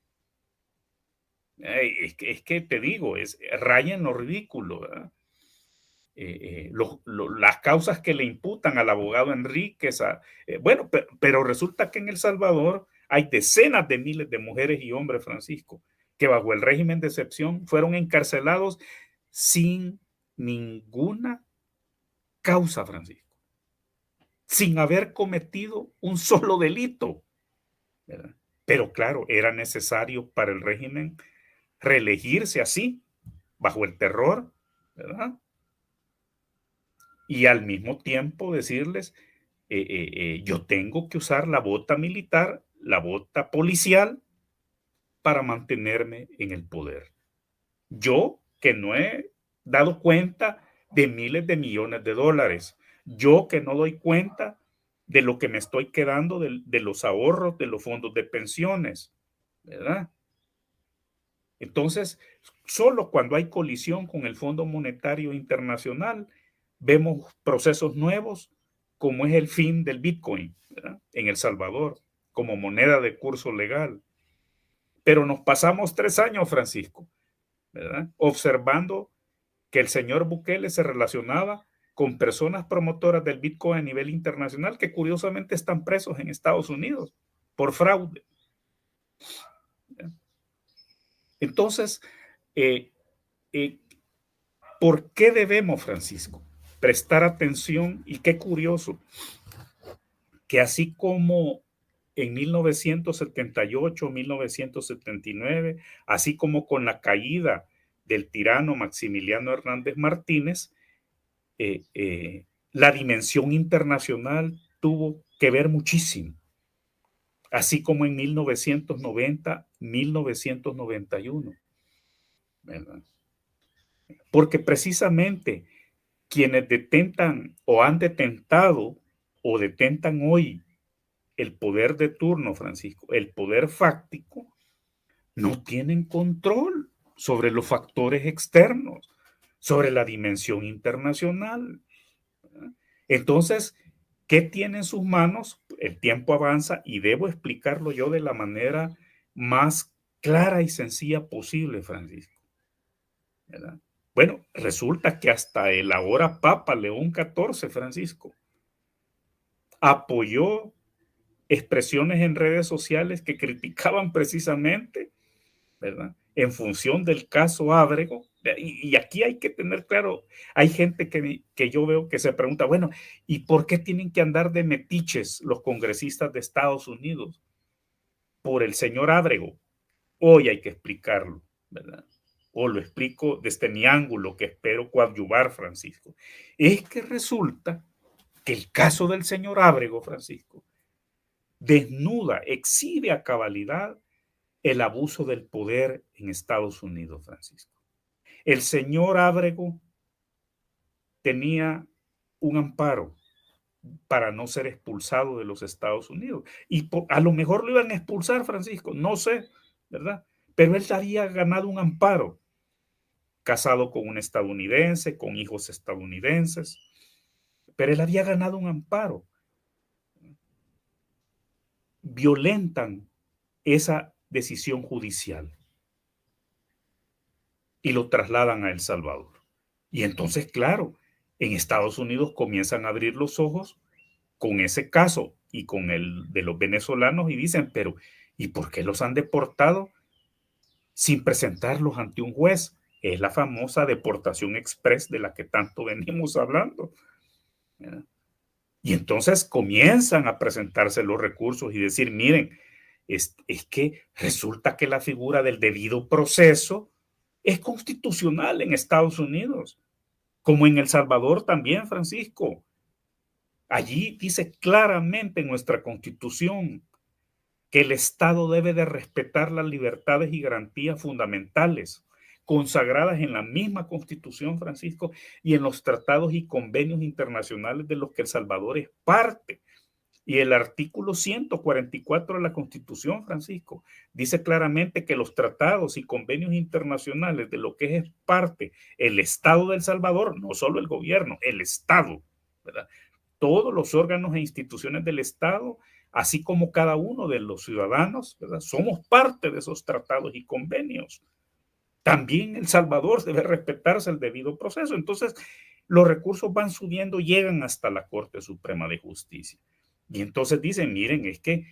Es que te digo, raya en lo ridículo, ¿verdad? Las causas que le imputan al abogado Enríquez, bueno, pero resulta que en El Salvador hay decenas de miles de mujeres y hombres, Francisco, que bajo el régimen de excepción fueron encarcelados sin ninguna causa, Francisco, sin haber cometido un solo delito, ¿verdad? Pero claro, era necesario para el régimen reelegirse así, bajo el terror, ¿verdad? Y al mismo tiempo decirles, yo tengo que usar la bota militar, la bota policial para mantenerme en el poder. Yo que no he dado cuenta de miles de millones de dólares, yo que no doy cuenta de lo que me estoy quedando de los ahorros de los fondos de pensiones, ¿verdad? Entonces, solo cuando hay colisión con el Fondo Monetario Internacional, vemos procesos nuevos, como es el fin del Bitcoin, ¿verdad? En El Salvador, como moneda de curso legal. Pero nos pasamos 3 años, Francisco, ¿verdad? Observando que el señor Bukele se relacionaba con personas promotoras del Bitcoin a nivel internacional que curiosamente están presos en Estados Unidos por fraude. Entonces, eh, eh, ¿Por qué debemos, Francisco, prestar atención? Y qué curioso, que así como en 1978, 1979, así como con la caída del tirano Maximiliano Hernández Martínez, la dimensión internacional tuvo que ver muchísimo, así como en 1990, 1991, ¿verdad? Porque precisamente quienes detentan o han detentado o detentan hoy el poder de turno, Francisco, el poder fáctico, no tienen control sobre los factores externos, sobre la dimensión internacional. Entonces, ¿qué tiene en sus manos? El tiempo avanza y debo explicarlo yo de la manera más clara y sencilla posible, Francisco, ¿verdad? Bueno, resulta que hasta el ahora Papa León XIV, Francisco, apoyó expresiones en redes sociales que criticaban precisamente, ¿verdad? En función del caso Ábrego. Y aquí hay que tener claro, hay gente que yo veo que se pregunta, bueno, ¿y por qué tienen que andar de metiches los congresistas de Estados Unidos por el señor Ábrego? Hoy hay que explicarlo, ¿verdad? O lo explico desde mi ángulo, que espero coadyuvar, Francisco. Es que resulta que el caso del señor Ábrego, Francisco, desnuda, exhibe a cabalidad el abuso del poder en Estados Unidos, Francisco. El señor Ábrego tenía un amparo para no ser expulsado de los Estados Unidos. Y a lo mejor lo iban a expulsar, Francisco, no sé, ¿verdad? Pero él había ganado un amparo, casado con un estadounidense, con hijos estadounidenses, pero él había ganado un amparo. Violentan esa decisión judicial y lo trasladan a El Salvador. Y entonces, claro, en Estados Unidos comienzan a abrir los ojos con ese caso y con el de los venezolanos y dicen, pero ¿y por qué los han deportado sin presentarlos ante un juez? Es la famosa deportación express de la que tanto venimos hablando. ¿Verdad? Y entonces comienzan a presentarse los recursos y decir, miren, es que resulta que la figura del debido proceso es constitucional en Estados Unidos, como en El Salvador también, Francisco. Allí dice claramente en nuestra Constitución que el Estado debe de respetar las libertades y garantías fundamentales consagradas en la misma Constitución, Francisco, y en los tratados y convenios internacionales de los que El Salvador es parte. Y el artículo 144 de la Constitución, Francisco, dice claramente que los tratados y convenios internacionales de lo que es parte el Estado de El Salvador, no solo el gobierno, el Estado, ¿verdad? Todos los órganos e instituciones del Estado, así como cada uno de los ciudadanos, ¿verdad? Somos parte de esos tratados y convenios. También El Salvador debe respetarse el debido proceso. Entonces, los recursos van subiendo, llegan hasta la Corte Suprema de Justicia. Y entonces dicen, miren, es que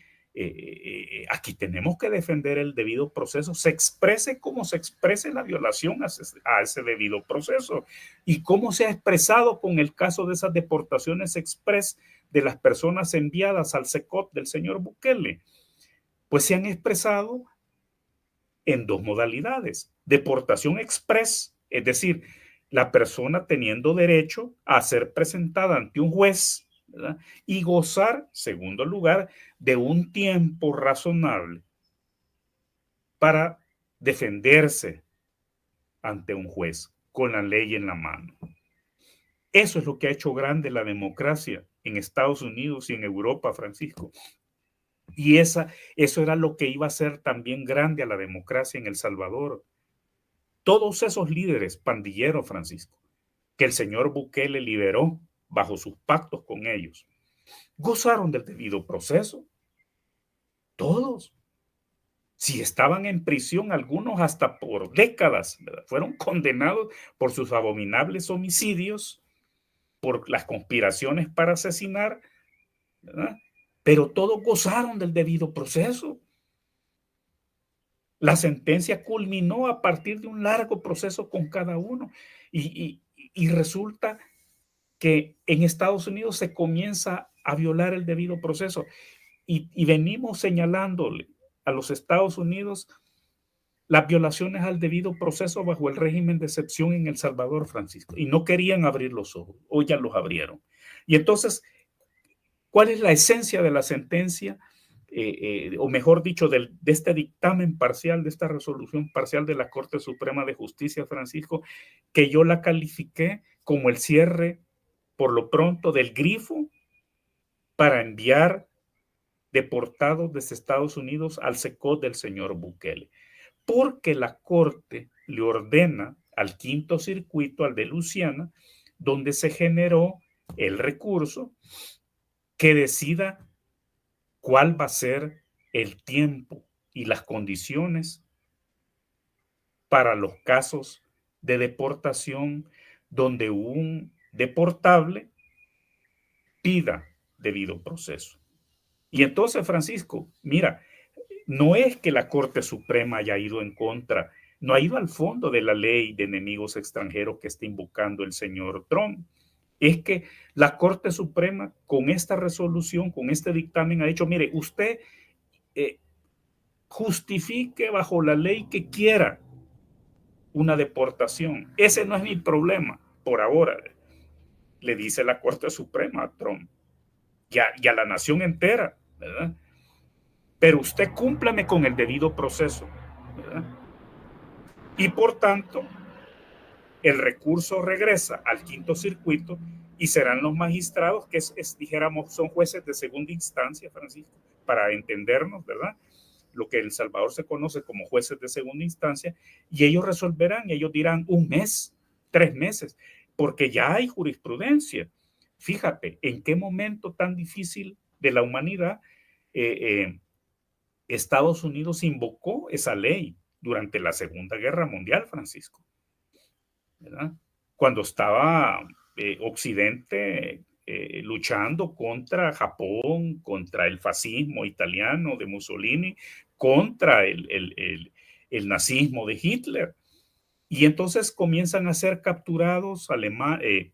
aquí tenemos que defender el debido proceso, se exprese como se exprese la violación a ese debido proceso y cómo se ha expresado con el caso de esas deportaciones express de las personas enviadas al SECOT del señor Bukele. Pues se han expresado en dos modalidades. Deportación express, es decir, la persona teniendo derecho a ser presentada ante un juez, ¿verdad? Y gozar, segundo lugar, de un tiempo razonable para defenderse ante un juez con la ley en la mano. Eso es lo que ha hecho grande la democracia en Estados Unidos y en Europa, Francisco. Y eso era lo que iba a hacer también grande a la democracia en El Salvador. Todos esos líderes pandilleros, Francisco, que el señor Bukele liberó bajo sus pactos con ellos, gozaron del debido proceso. Todos. Si estaban en prisión, algunos hasta por décadas, ¿verdad? Fueron condenados por sus abominables homicidios, por las conspiraciones para asesinar, ¿verdad? Pero todos gozaron del debido proceso. La sentencia culminó a partir de un largo proceso con cada uno. Y resulta que en Estados Unidos se comienza a violar el debido proceso y venimos señalándole a los Estados Unidos las violaciones al debido proceso bajo el régimen de excepción en El Salvador, Francisco, y no querían abrir los ojos, hoy ya los abrieron. Y entonces, ¿cuál es la esencia de la sentencia? O mejor dicho, de este dictamen parcial, de esta resolución parcial de la Corte Suprema de Justicia, Francisco, que yo la califiqué como el cierre, por lo pronto, del grifo para enviar deportados desde Estados Unidos al SECOT del señor Bukele, porque la Corte le ordena al quinto circuito, al de Luisiana, donde se generó el recurso, que decida cuál va a ser el tiempo y las condiciones para los casos de deportación donde un deportable pida debido proceso. Y entonces, Francisco, mira, no es que la Corte Suprema haya ido en contra, no ha ido al fondo de la ley de enemigos extranjeros que está invocando el señor Trump. Es que la Corte Suprema con esta resolución, con este dictamen ha dicho, mire, usted justifique bajo la ley que quiera una deportación. Ese no es mi problema por ahora, le dice la Corte Suprema a Trump y a la nación entera, ¿verdad? Pero usted cúmplame con el debido proceso, ¿verdad? Y por tanto, el recurso regresa al quinto circuito y serán los magistrados que dijéramos, son jueces de segunda instancia, Francisco, para entendernos, ¿verdad? Lo que en El Salvador se conoce como jueces de segunda instancia, y ellos resolverán, ellos dirán 1 mes, 3 meses, porque ya hay jurisprudencia. Fíjate, en qué momento tan difícil de la humanidad Estados Unidos invocó esa ley durante la Segunda Guerra Mundial, Francisco, ¿verdad? Cuando estaba Occidente luchando contra Japón, contra el fascismo italiano de Mussolini, contra el nazismo de Hitler. Y entonces comienzan a ser capturados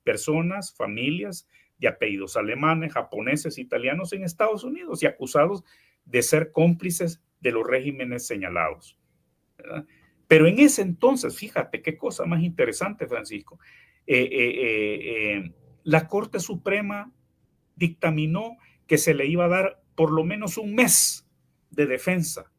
personas, familias de apellidos alemanes, japoneses, italianos en Estados Unidos y acusados de ser cómplices de los regímenes señalados, ¿verdad? Pero en ese entonces, fíjate qué cosa más interesante, Francisco, la Corte Suprema dictaminó que se le iba a dar por lo menos 1 mes de defensa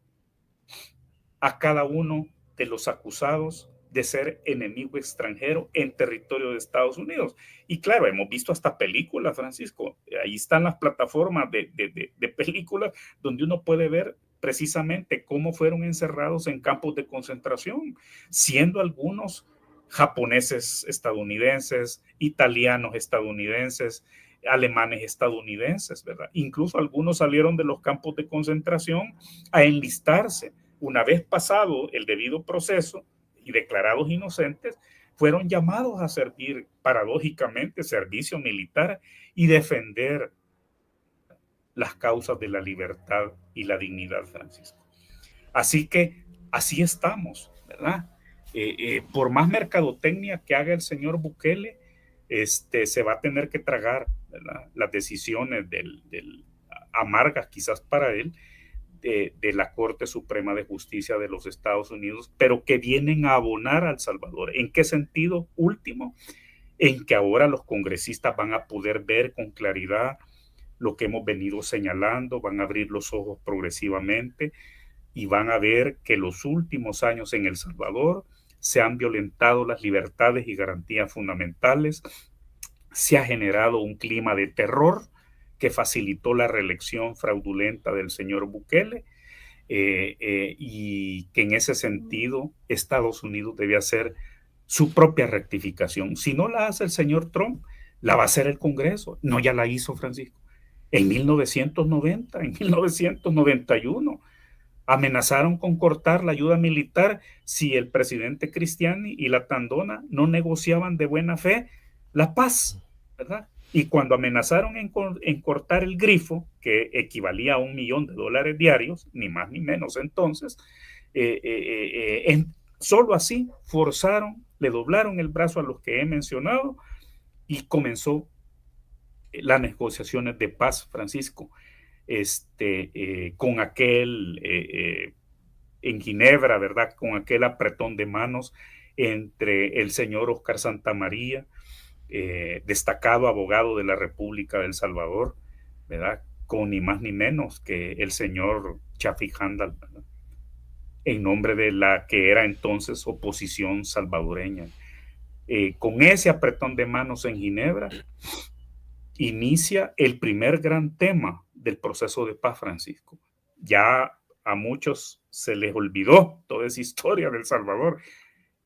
a cada uno de los acusados de ser enemigo extranjero en territorio de Estados Unidos. Y claro, hemos visto hasta películas, Francisco, ahí están las plataformas de películas donde uno puede ver precisamente cómo fueron encerrados en campos de concentración, siendo algunos japoneses estadounidenses, italianos estadounidenses, alemanes estadounidenses, ¿verdad? Incluso algunos salieron de los campos de concentración a enlistarse. Una vez pasado el debido proceso y declarados inocentes, fueron llamados a servir, paradójicamente, servicio militar y defender las causas de la libertad y la dignidad, Francisco. Así que así estamos, ¿verdad? Por más mercadotecnia que haga el señor Bukele, se va a tener que tragar, ¿verdad?, las decisiones amargas quizás para él, de la Corte Suprema de Justicia de los Estados Unidos, pero que vienen a abonar a El Salvador. ¿En qué sentido? Último, en que ahora los congresistas van a poder ver con claridad lo que hemos venido señalando, van a abrir los ojos progresivamente y van a ver que los últimos años en El Salvador se han violentado las libertades y garantías fundamentales, se ha generado un clima de terror que facilitó la reelección fraudulenta del señor Bukele, y que en ese sentido Estados Unidos debe hacer su propia rectificación. Si no la hace el señor Trump, la va a hacer el Congreso. No, ya la hizo, Francisco. En 1990, en 1991, amenazaron con cortar la ayuda militar si el presidente Cristiani y la Tandona no negociaban de buena fe la paz, ¿verdad? Y cuando amenazaron en cortar el grifo, que equivalía a $1 millón diarios, ni más ni menos entonces, Solo así forzaron, le doblaron el brazo a los que he mencionado y comenzó las negociaciones de paz, Francisco, con aquel, en Ginebra, ¿verdad? Con aquel apretón de manos entre el señor Oscar Santamaría, destacado abogado de la República de El Salvador, ¿verdad? Con ni más ni menos que el señor Chafi Handal, ¿verdad? En nombre de la que era entonces oposición salvadoreña. Con ese apretón de manos en Ginebra, inicia el primer gran tema del proceso de paz, Francisco. Ya a muchos se les olvidó toda esa historia del Salvador.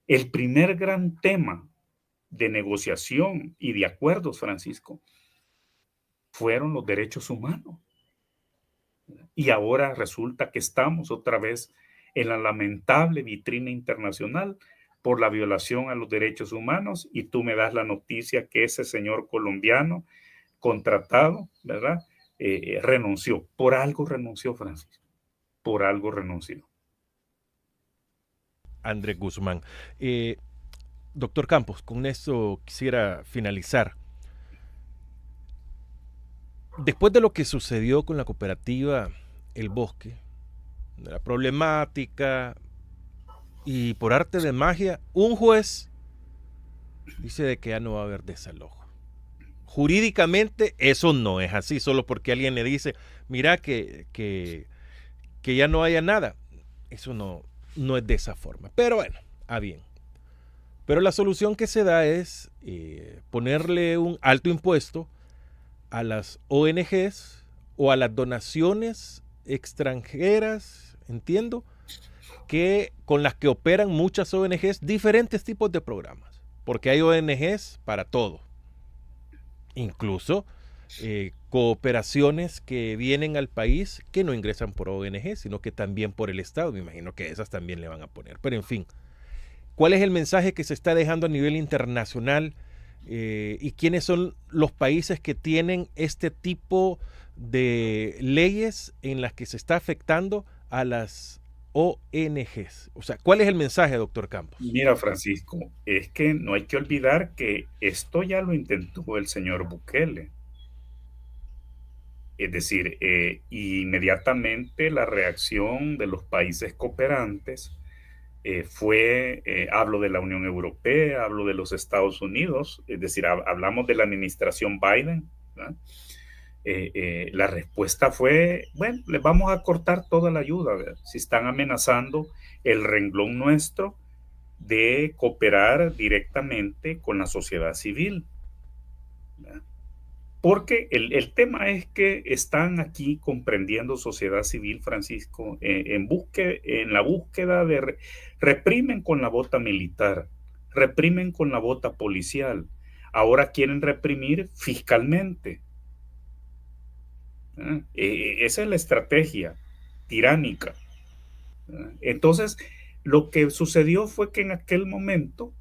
El primer gran tema de negociación y de acuerdos, Francisco, fueron los derechos humanos. Y ahora resulta que estamos otra vez en la lamentable vitrina internacional por la violación a los derechos humanos y tú me das la noticia que ese señor colombiano contratado, ¿verdad? Renunció. Por algo renunció, Francisco. Por algo renunció. Andrés Guzmán. Doctor Campos, con esto quisiera finalizar. Después de lo que sucedió con la cooperativa El Bosque, de la problemática, y por arte de magia, un juez dice de que ya no va a haber desalojo. Jurídicamente eso no es así, solo porque alguien le dice, mira que ya no haya nada. Eso no es de esa forma. Pero bueno, bien. Pero la solución que se da es ponerle un alto impuesto a las ONGs o a las donaciones extranjeras, entiendo, que con las que operan muchas ONGs diferentes tipos de programas, porque hay ONGs para todo, incluso cooperaciones que vienen al país que no ingresan por ONG, sino que también por el Estado. Me imagino que esas también le van a poner. Pero en fin, ¿cuál es el mensaje que se está dejando a nivel internacional? ¿Y quiénes son los países que tienen este tipo de leyes en las que se está afectando a las ONGs? O sea, ¿cuál es el mensaje, doctor Campos? Mira, Francisco, es que no hay que olvidar que esto ya lo intentó el señor Bukele. Es decir, inmediatamente la reacción de los países cooperantes hablo de la Unión Europea, hablo de los Estados Unidos, es decir, hablamos de la administración Biden, ¿verdad? La respuesta fue, bueno, les vamos a cortar toda la ayuda, ¿verdad? Si están amenazando el renglón nuestro de cooperar directamente con la sociedad civil, ¿verdad? Porque el tema es que están aquí comprendiendo sociedad civil, Francisco, en la búsqueda reprimen con la bota militar, reprimen con la bota policial, ahora quieren reprimir fiscalmente. Esa es la estrategia tiránica. Entonces, lo que sucedió fue que en aquel momento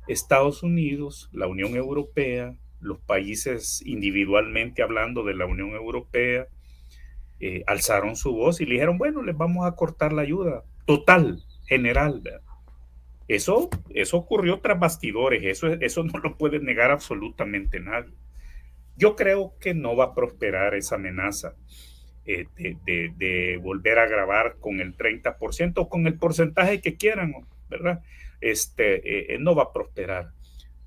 Estados Unidos, la Unión Europea, los países individualmente hablando de la Unión Europea, alzaron su voz y le dijeron, bueno, les vamos a cortar la ayuda total, general. Eso ocurrió tras bastidores, eso no lo puede negar absolutamente nadie. Yo creo que no va a prosperar esa amenaza de volver a grabar con el 30% o con el porcentaje que quieran, ¿verdad? No va a prosperar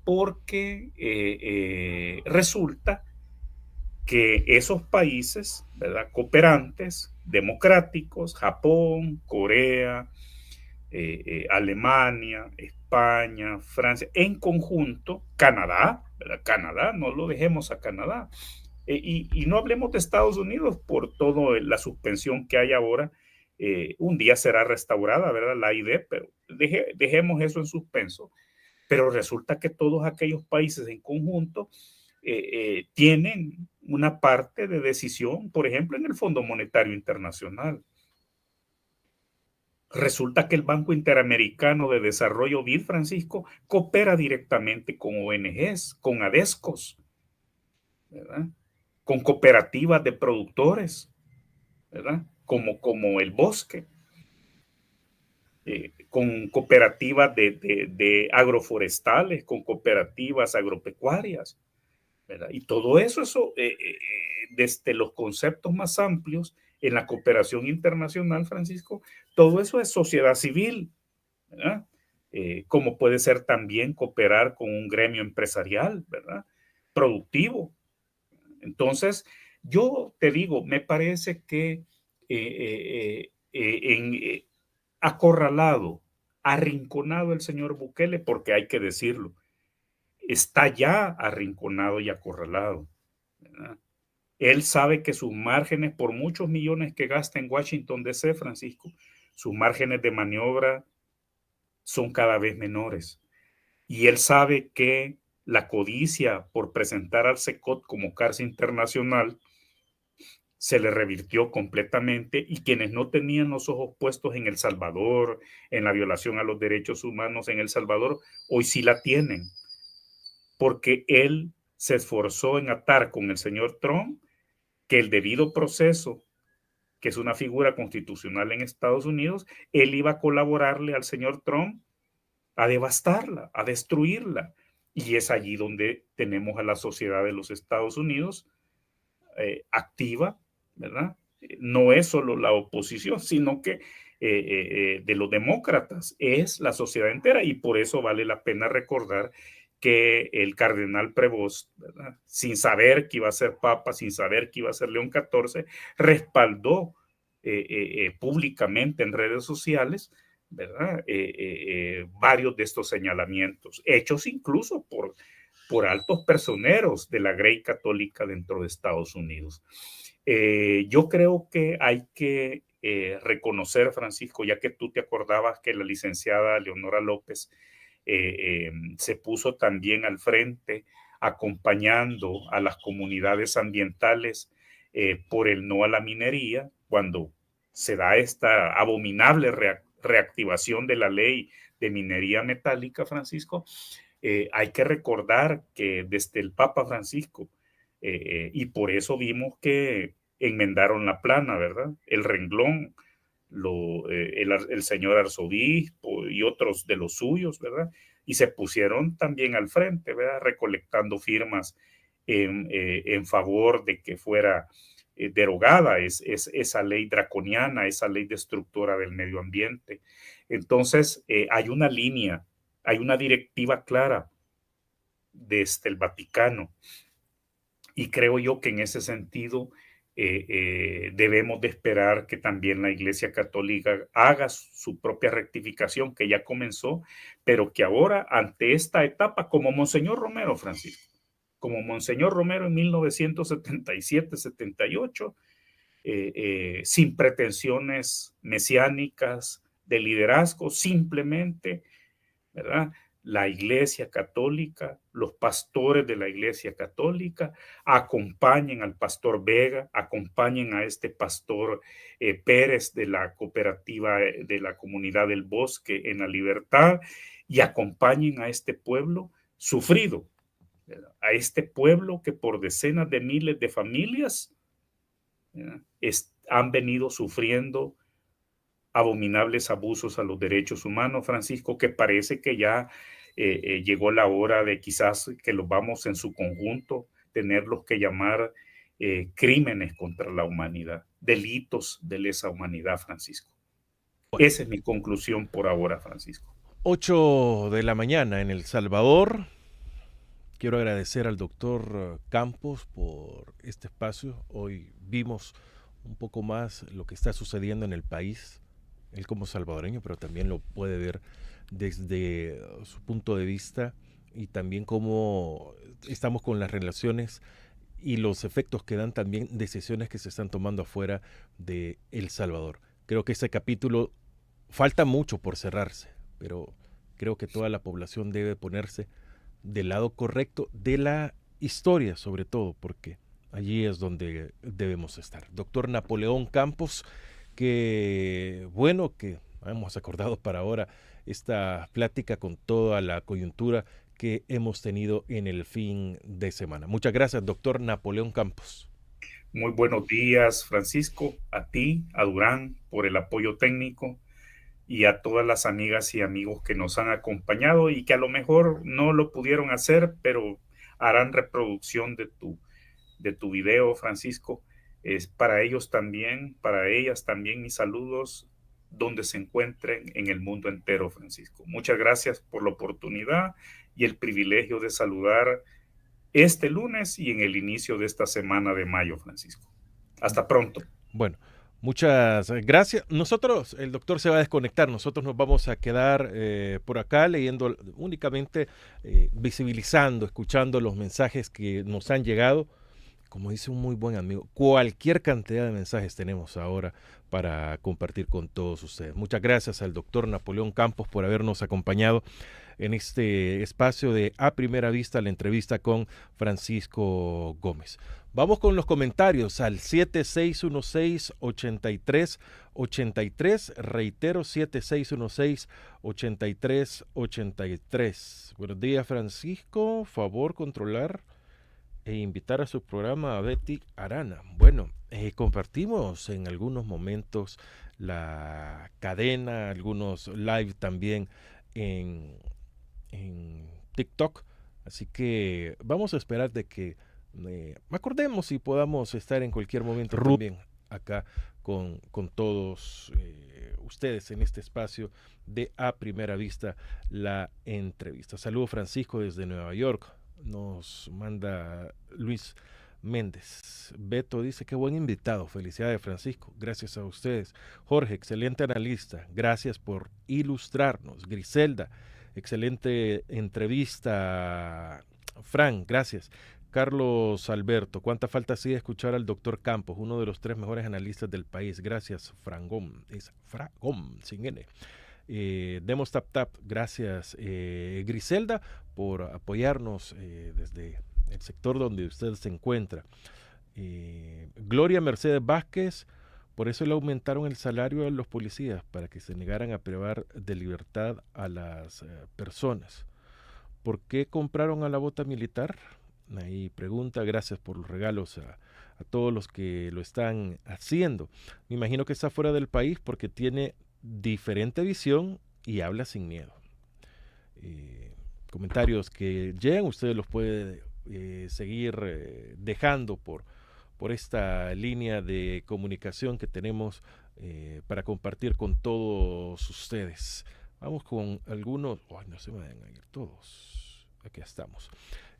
porque resulta que esos países, ¿verdad? Cooperantes, democráticos, Japón, Corea, Alemania, España, Francia, en conjunto, Canadá, ¿verdad? Canadá, no lo dejemos a Canadá. Y no hablemos de Estados Unidos por toda la suspensión que hay ahora. Un día será restaurada, ¿verdad? La ID, pero dejemos eso en suspenso. Pero resulta que todos aquellos países en conjunto tienen una parte de decisión, por ejemplo, en el Fondo Monetario Internacional. Resulta que el Banco Interamericano de Desarrollo BID, Francisco, coopera directamente con ONGs, con ADESCOS, ¿verdad? Con cooperativas de productores, ¿verdad? Como el Bosque. con cooperativas de agroforestales, con cooperativas agropecuarias, ¿verdad? Y todo eso desde los conceptos más amplios en la cooperación internacional, Francisco, todo eso es sociedad civil, ¿verdad? Como puede ser también cooperar con un gremio empresarial, ¿verdad? Productivo. Entonces, yo te digo, me parece que acorralado, arrinconado el señor Bukele, porque hay que decirlo, está ya arrinconado y acorralado, ¿verdad? Él sabe que sus márgenes, por muchos millones que gasta en Washington DC, Francisco, sus márgenes de maniobra son cada vez menores. Y él sabe que la codicia por presentar al SECOT como cárcel internacional se le revirtió completamente, y quienes no tenían los ojos puestos en El Salvador, en la violación a los derechos humanos en El Salvador, hoy sí la tienen, porque él se esforzó en atar con el señor Trump que el debido proceso, que es una figura constitucional en Estados Unidos, él iba a colaborarle al señor Trump a devastarla, a destruirla. Y es allí donde tenemos a la sociedad de los Estados Unidos activa, ¿verdad? No es solo la oposición, sino que de los demócratas es la sociedad entera, y por eso vale la pena recordar que el cardenal Prevost, ¿verdad?, sin saber que iba a ser papa, sin saber que iba a ser León XIV, respaldó públicamente en redes sociales, ¿verdad?, varios de estos señalamientos, hechos incluso por altos personeros de la Grey Católica dentro de Estados Unidos. Yo creo que hay que reconocer, Francisco, ya que tú te acordabas que la licenciada Leonora López se puso también al frente acompañando a las comunidades ambientales por el no a la minería, cuando se da esta abominable reactivación de la ley de minería metálica, Francisco. Hay que recordar que desde el Papa Francisco, y por eso vimos que enmendaron la plana, ¿verdad? El renglón, el señor arzobispo y otros de los suyos, ¿verdad? Y se pusieron también al frente, ¿verdad? Recolectando firmas en favor de que fuera derogada esa ley draconiana, esa ley destructora del medio ambiente. Entonces, hay una línea, hay una directiva clara desde el Vaticano, y creo yo que en ese sentido debemos de esperar que también la Iglesia Católica haga su propia rectificación, que ya comenzó, pero que ahora, ante esta etapa, como Monseñor Romero, Francisco, como Monseñor Romero en 1977-78, sin pretensiones mesiánicas de liderazgo, simplemente, ¿verdad?, la Iglesia Católica, los pastores de la Iglesia Católica acompañen al pastor Vega, acompañen a este pastor Pérez de la cooperativa de la Comunidad del Bosque en la Libertad, y acompañen a este pueblo sufrido, ¿verdad?, a este pueblo que por decenas de miles de familias han venido sufriendo abominables abusos a los derechos humanos, Francisco, que parece que ya llegó la hora de quizás que los vamos en su conjunto tenerlos que llamar crímenes contra la humanidad, delitos de lesa humanidad, Francisco. Bueno, Esa es mi conclusión por ahora, Francisco. 8 de la mañana en El Salvador. Quiero agradecer al doctor Campos por este espacio. Hoy vimos un poco más lo que está sucediendo en el país, él como salvadoreño, pero también lo puede ver desde su punto de vista, y también cómo estamos con las relaciones y los efectos que dan también decisiones que se están tomando afuera de El Salvador. Creo que ese capítulo falta mucho por cerrarse, pero creo que toda la población debe ponerse del lado correcto de la historia, sobre todo, porque allí es donde debemos estar. Doctor Napoleón Campos, que bueno que hemos acordado para ahora esta plática con toda la coyuntura que hemos tenido en el fin de semana. Muchas gracias, doctor Napoleón Campos. Muy buenos días, Francisco, a ti, a Durán, por el apoyo técnico. y a todas las amigas y amigos que nos han acompañado y que a lo mejor no lo pudieron hacer, pero harán reproducción de tu video, Francisco. Es para ellos también, para ellas también mis saludos donde se encuentren en el mundo entero, Francisco. Muchas gracias por la oportunidad y el privilegio de saludar este lunes y en el inicio de esta semana de mayo, Francisco. Hasta pronto. Bueno, muchas gracias. Nosotros, el doctor se va a desconectar, nosotros nos vamos a quedar por acá leyendo únicamente, visibilizando, escuchando los mensajes que nos han llegado. Como dice un muy buen amigo, cualquier cantidad de mensajes tenemos ahora para compartir con todos ustedes. Muchas gracias al doctor Napoleón Campos por habernos acompañado en este espacio de A Primera Vista, la entrevista con Francisco Gómez. Vamos con los comentarios al 7616-8383. Reitero, 7616-8383. Buenos días, Francisco. Favor controlar e invitar a su programa a Betty Arana. Bueno, compartimos en algunos momentos la cadena, algunos live también en TikTok, así que vamos a esperar de que acordemos y podamos estar en cualquier momento también acá con todos ustedes en este espacio de A Primera Vista, la entrevista. Saludos, Francisco, desde Nueva York. Nos manda Luis Méndez. Beto dice, qué buen invitado. Felicidades, Francisco. Gracias a ustedes. Jorge, excelente analista. Gracias por ilustrarnos. Griselda, excelente entrevista. Fran, gracias. Carlos Alberto, cuánta falta sigue escuchar al doctor Campos, uno de los 3 mejores analistas del país. Gracias, Frangón. Es Fragón, sin N. Demos tap tap, gracias Griselda por apoyarnos desde el sector donde usted se encuentra. Gloria Mercedes Vázquez, por eso le aumentaron el salario a los policías para que se negaran a privar de libertad a las personas. ¿Por qué compraron a la bota militar? Ahí pregunta, gracias por los regalos a todos los que lo están haciendo. Me imagino que está fuera del país porque tiene diferente visión y habla sin miedo. Comentarios que llegan, ustedes los pueden seguir dejando por esta línea de comunicación que tenemos para compartir con todos ustedes. Vamos con algunos. No se me vayan a ir todos. Aquí estamos.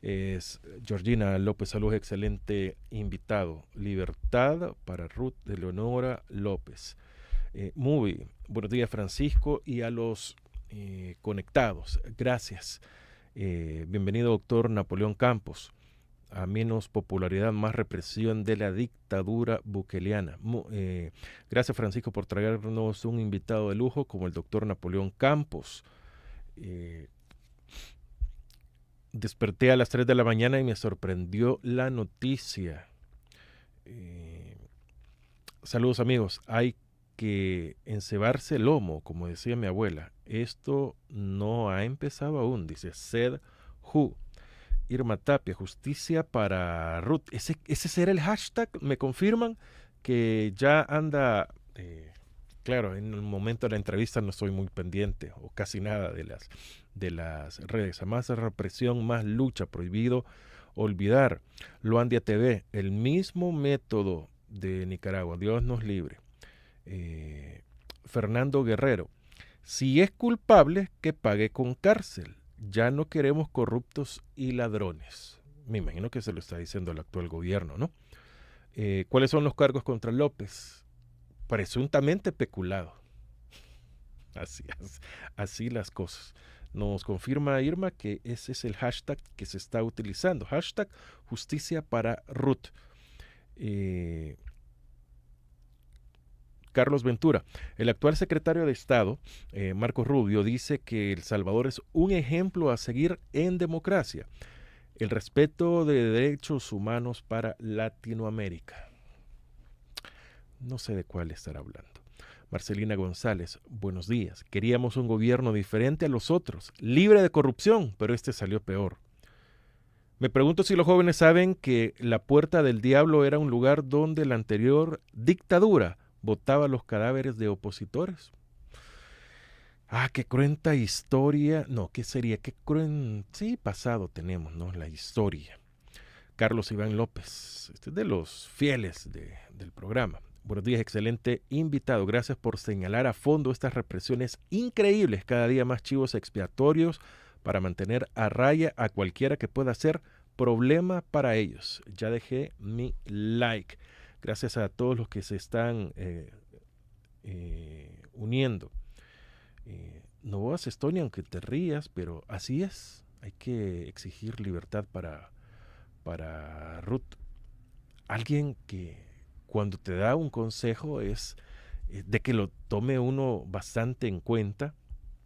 Es Georgina López, saludos, excelente invitado. Libertad para Ruth de Leonora López. Muy buenos días, Francisco, y a los conectados. Gracias. Bienvenido, doctor Napoleón Campos. A menos popularidad, más represión de la dictadura bukeliana. Gracias, Francisco, por traernos un invitado de lujo como el doctor Napoleón Campos. Desperté a las 3 de la mañana y me sorprendió la noticia. Saludos, amigos. Hay que encebarse el lomo, como decía mi abuela. Esto no ha empezado aún, dice Sed Hu. Irma Tapia, justicia para Ruth. Ese será el hashtag. Me confirman que ya anda. Claro, en el momento de la entrevista no estoy muy pendiente o casi nada de las redes. A más represión, más lucha, prohibido olvidar. Luandia TV, el mismo método de Nicaragua. Dios nos libre. Fernando Guerrero, si es culpable, que pague con cárcel. Ya no queremos corruptos y ladrones. Me imagino que se lo está diciendo el actual gobierno, ¿no? ¿Cuáles son los cargos contra López? Presuntamente peculado. Así las cosas. Nos confirma Irma que ese es el hashtag que se está utilizando. Hashtag justicia para Ruth. Carlos Ventura, el actual secretario de Estado, Marcos Rubio, dice que El Salvador es un ejemplo a seguir en democracia. El respeto de derechos humanos para Latinoamérica. No sé de cuál estará hablando. Marcelina González, buenos días. Queríamos un gobierno diferente a los otros, libre de corrupción, pero este salió peor. Me pregunto si los jóvenes saben que la Puerta del Diablo era un lugar donde la anterior dictadura botaba los cadáveres de opositores. Qué cruenta historia. No, ¿qué sería? Qué cruento. Sí, pasado tenemos, ¿no? La historia. Carlos Iván López, este es de los fieles del programa. Buenos días, excelente invitado. Gracias por señalar a fondo estas represiones increíbles, cada día más chivos expiatorios para mantener a raya a cualquiera que pueda ser problema para ellos. Ya dejé mi like. Gracias a todos los que se están uniendo. Novoas Estonia, aunque te rías, pero así es. Hay que exigir libertad para Ruth. Alguien que cuando te da un consejo es de que lo tome uno bastante en cuenta,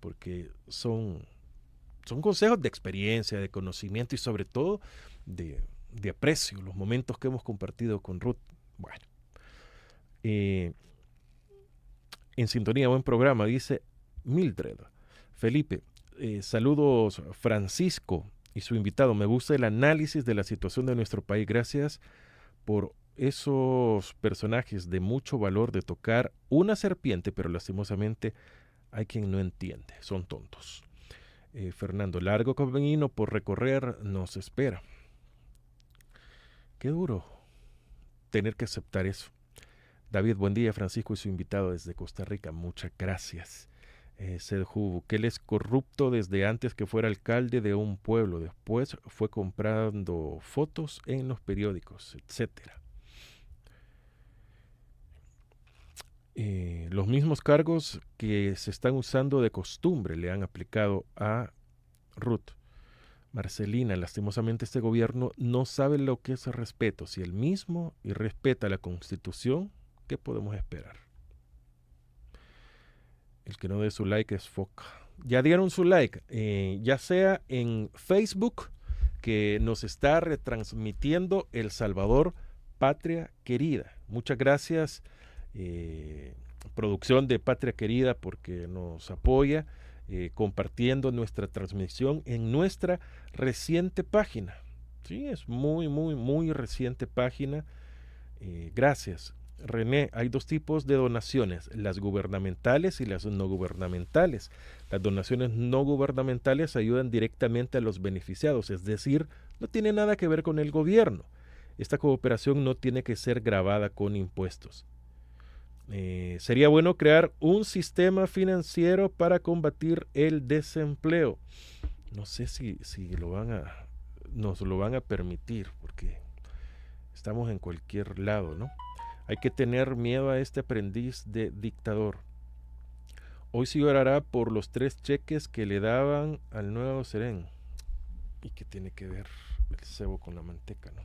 porque son consejos de experiencia, de conocimiento y sobre todo de aprecio, los momentos que hemos compartido con Ruth. Bueno, en sintonía, buen programa, dice Mildred. Felipe, saludos Francisco y su invitado. Me gusta el análisis de la situación de nuestro país. Gracias por esos personajes de mucho valor de tocar una serpiente, pero lastimosamente hay quien no entiende, son tontos. Fernando, largo camino por recorrer nos espera. Qué duro tener que aceptar eso. David, buen día. Francisco y su invitado desde Costa Rica, muchas gracias. Sedju Bukele es corrupto desde antes que fuera alcalde de un pueblo, después fue comprando fotos en los periódicos, etcétera. Los mismos cargos que se están usando de costumbre le han aplicado a Ruth. Marcelina, lastimosamente este gobierno no sabe lo que es respeto. Si él mismo irrespeta la Constitución, ¿qué podemos esperar? El que no dé su like es foca. Ya dieron su like, ya sea en Facebook, que nos está retransmitiendo El Salvador, Patria Querida. Muchas gracias, producción de Patria Querida, porque nos apoya compartiendo nuestra transmisión en nuestra reciente página. Sí, es muy reciente página. Gracias. René, hay dos tipos de donaciones, las gubernamentales y las no gubernamentales. Las donaciones no gubernamentales ayudan directamente a los beneficiados, es decir, no tiene nada que ver con el gobierno. Esta cooperación no tiene que ser gravada con impuestos. Sería bueno crear un sistema financiero para combatir el desempleo. No sé si nos lo van a permitir, porque estamos en cualquier lado, ¿no? Hay que tener miedo a este aprendiz de dictador. Hoy se orará por los 3 cheques que le daban al nuevo Serén. ¿Y qué tiene que ver el cebo con la manteca, no?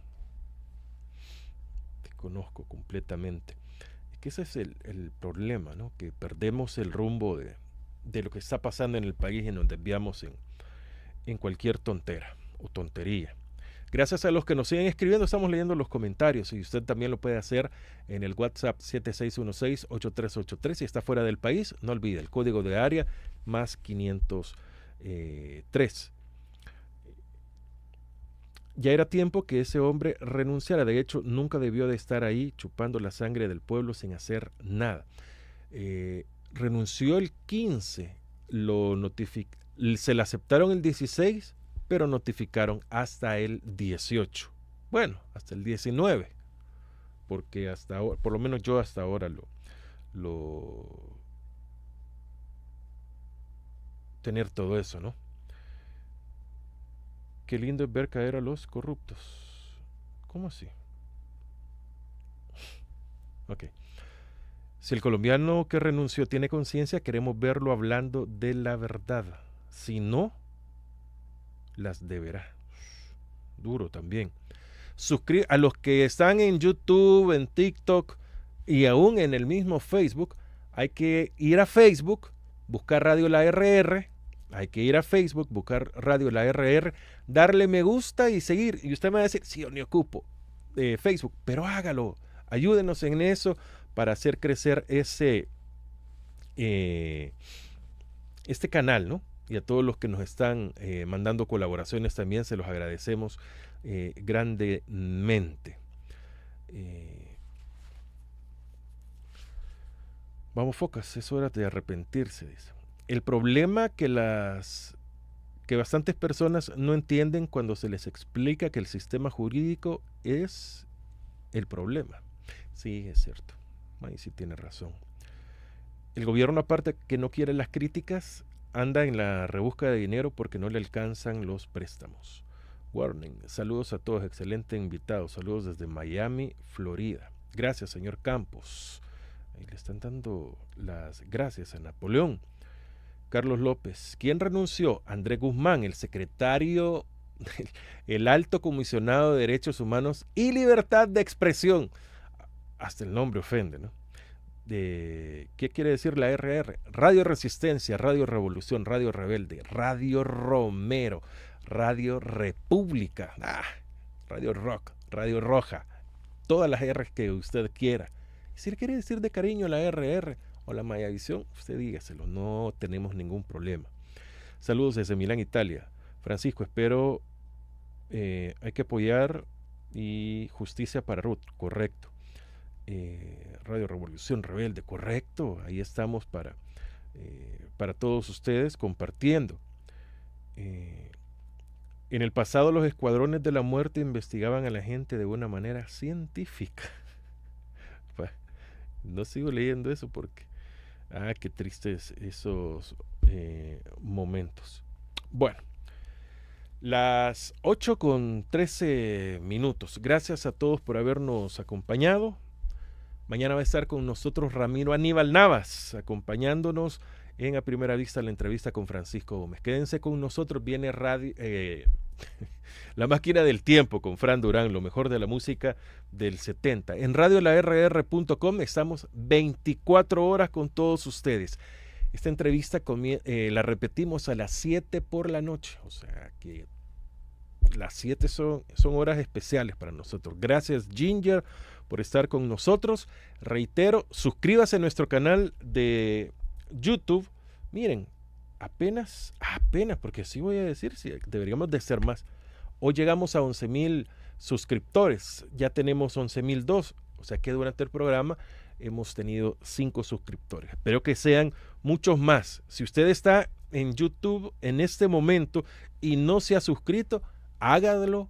Te conozco completamente. Es que ese es el problema, ¿no? Que perdemos el rumbo de lo que está pasando en el país y nos desviamos en cualquier tontera o tontería. Gracias a los que nos siguen escribiendo, estamos leyendo los comentarios y usted también lo puede hacer en el WhatsApp 7616-8383. Si está fuera del país, no olvide el código de área más 503. Ya era tiempo que ese hombre renunciara. De hecho, nunca debió de estar ahí chupando la sangre del pueblo sin hacer nada. Renunció el 15, se le aceptaron el 16, pero notificaron hasta el 18. Bueno, hasta el 19, porque hasta ahora, por lo menos yo hasta ahora tener todo eso, ¿no? Qué lindo es ver caer a los corruptos. ¿Cómo así? Ok. Si el colombiano que renunció tiene conciencia, queremos verlo hablando de la verdad. Si no, las deberá. Duro también. A los que están en YouTube, en TikTok y aún en el mismo Facebook, hay que ir a Facebook, buscar Radio La RR, hay que ir a Facebook, buscar Radio La RR, darle me gusta y seguir. Y usted me va a decir, sí, yo ni ocupo Facebook, pero hágalo, ayúdenos en eso para hacer crecer este canal, ¿no? Y a todos los que nos están mandando colaboraciones también se los agradecemos grandemente. Vamos, focas, es hora de arrepentirse, dice. el problema que bastantes personas no entienden cuando se les explica que el sistema jurídico es el problema. Sí, es cierto. Ahí sí tiene razón. El gobierno, aparte que no quiere las críticas, anda en la rebusca de dinero porque no le alcanzan los préstamos. Warning. Saludos a todos. Excelente invitado. Saludos desde Miami, Florida. Gracias, señor Campos. Ahí le están dando las gracias a Napoleón. Carlos López. ¿Quién renunció? Andrés Guzmán, el secretario, el alto comisionado de Derechos Humanos y Libertad de Expresión. Hasta el nombre ofende, ¿no? ¿Qué quiere decir la RR? Radio Resistencia, Radio Revolución, Radio Rebelde, Radio Romero, Radio República, Radio Rock, Radio Roja, todas las R's que usted quiera. Si le quiere decir de cariño la RR o la Mayavisión, usted dígaselo, no tenemos ningún problema. Saludos desde Milán, Italia. Francisco, espero hay que apoyar y justicia para Ruth, correcto. Radio Revolución Rebelde, correcto, ahí estamos para todos ustedes compartiendo. En el pasado los escuadrones de la muerte investigaban a la gente de una manera científica. No sigo leyendo eso porque qué tristes esos momentos. Bueno, las 8:13. Gracias a todos por habernos acompañado. Mañana va a estar con nosotros Ramiro Aníbal Navas, acompañándonos en A Primera Vista la entrevista con Francisco Gómez. Quédense con nosotros, viene La Máquina del Tiempo con Fran Durán, lo mejor de la música del 70. En radiolarr.com estamos 24 horas con todos ustedes. Esta entrevista la repetimos a las 7 por la noche, o sea que las 7 son horas especiales para nosotros. Gracias, Ginger, por estar con nosotros. Reitero, suscríbase a nuestro canal de YouTube. Miren, apenas, porque así voy a decir, sí, deberíamos de ser más. Hoy llegamos a 11,000 suscriptores, ya tenemos 11,002, o sea que durante el programa hemos tenido 5 suscriptores. Espero que sean muchos más. Si usted está en YouTube en este momento y no se ha suscrito, hágalo,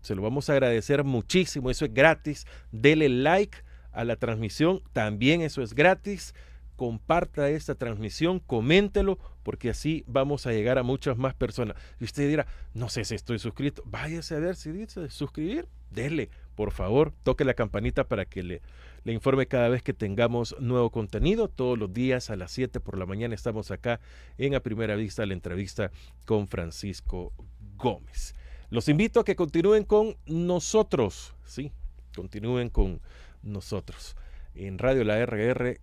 se lo vamos a agradecer muchísimo, eso es gratis. Dele like a la transmisión, también eso es gratis. Comparta esta transmisión, coméntelo, porque así vamos a llegar a muchas más personas. Y usted dirá, no sé si estoy suscrito, váyase a ver si dice suscribir, dele, por favor, toque la campanita para que le informe cada vez que tengamos nuevo contenido. Todos los días a las 7 por la mañana estamos acá en A Primera Vista, la entrevista con Francisco Gómez. Los invito a que continúen con nosotros, sí, continúen con nosotros en radiolarr.com.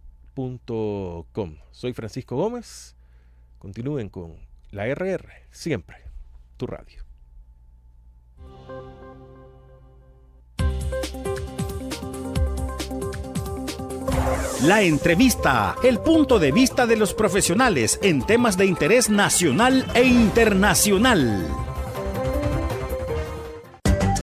Soy Francisco Gómez, continúen con la RR, siempre tu radio. La entrevista, el punto de vista de los profesionales en temas de interés nacional e internacional.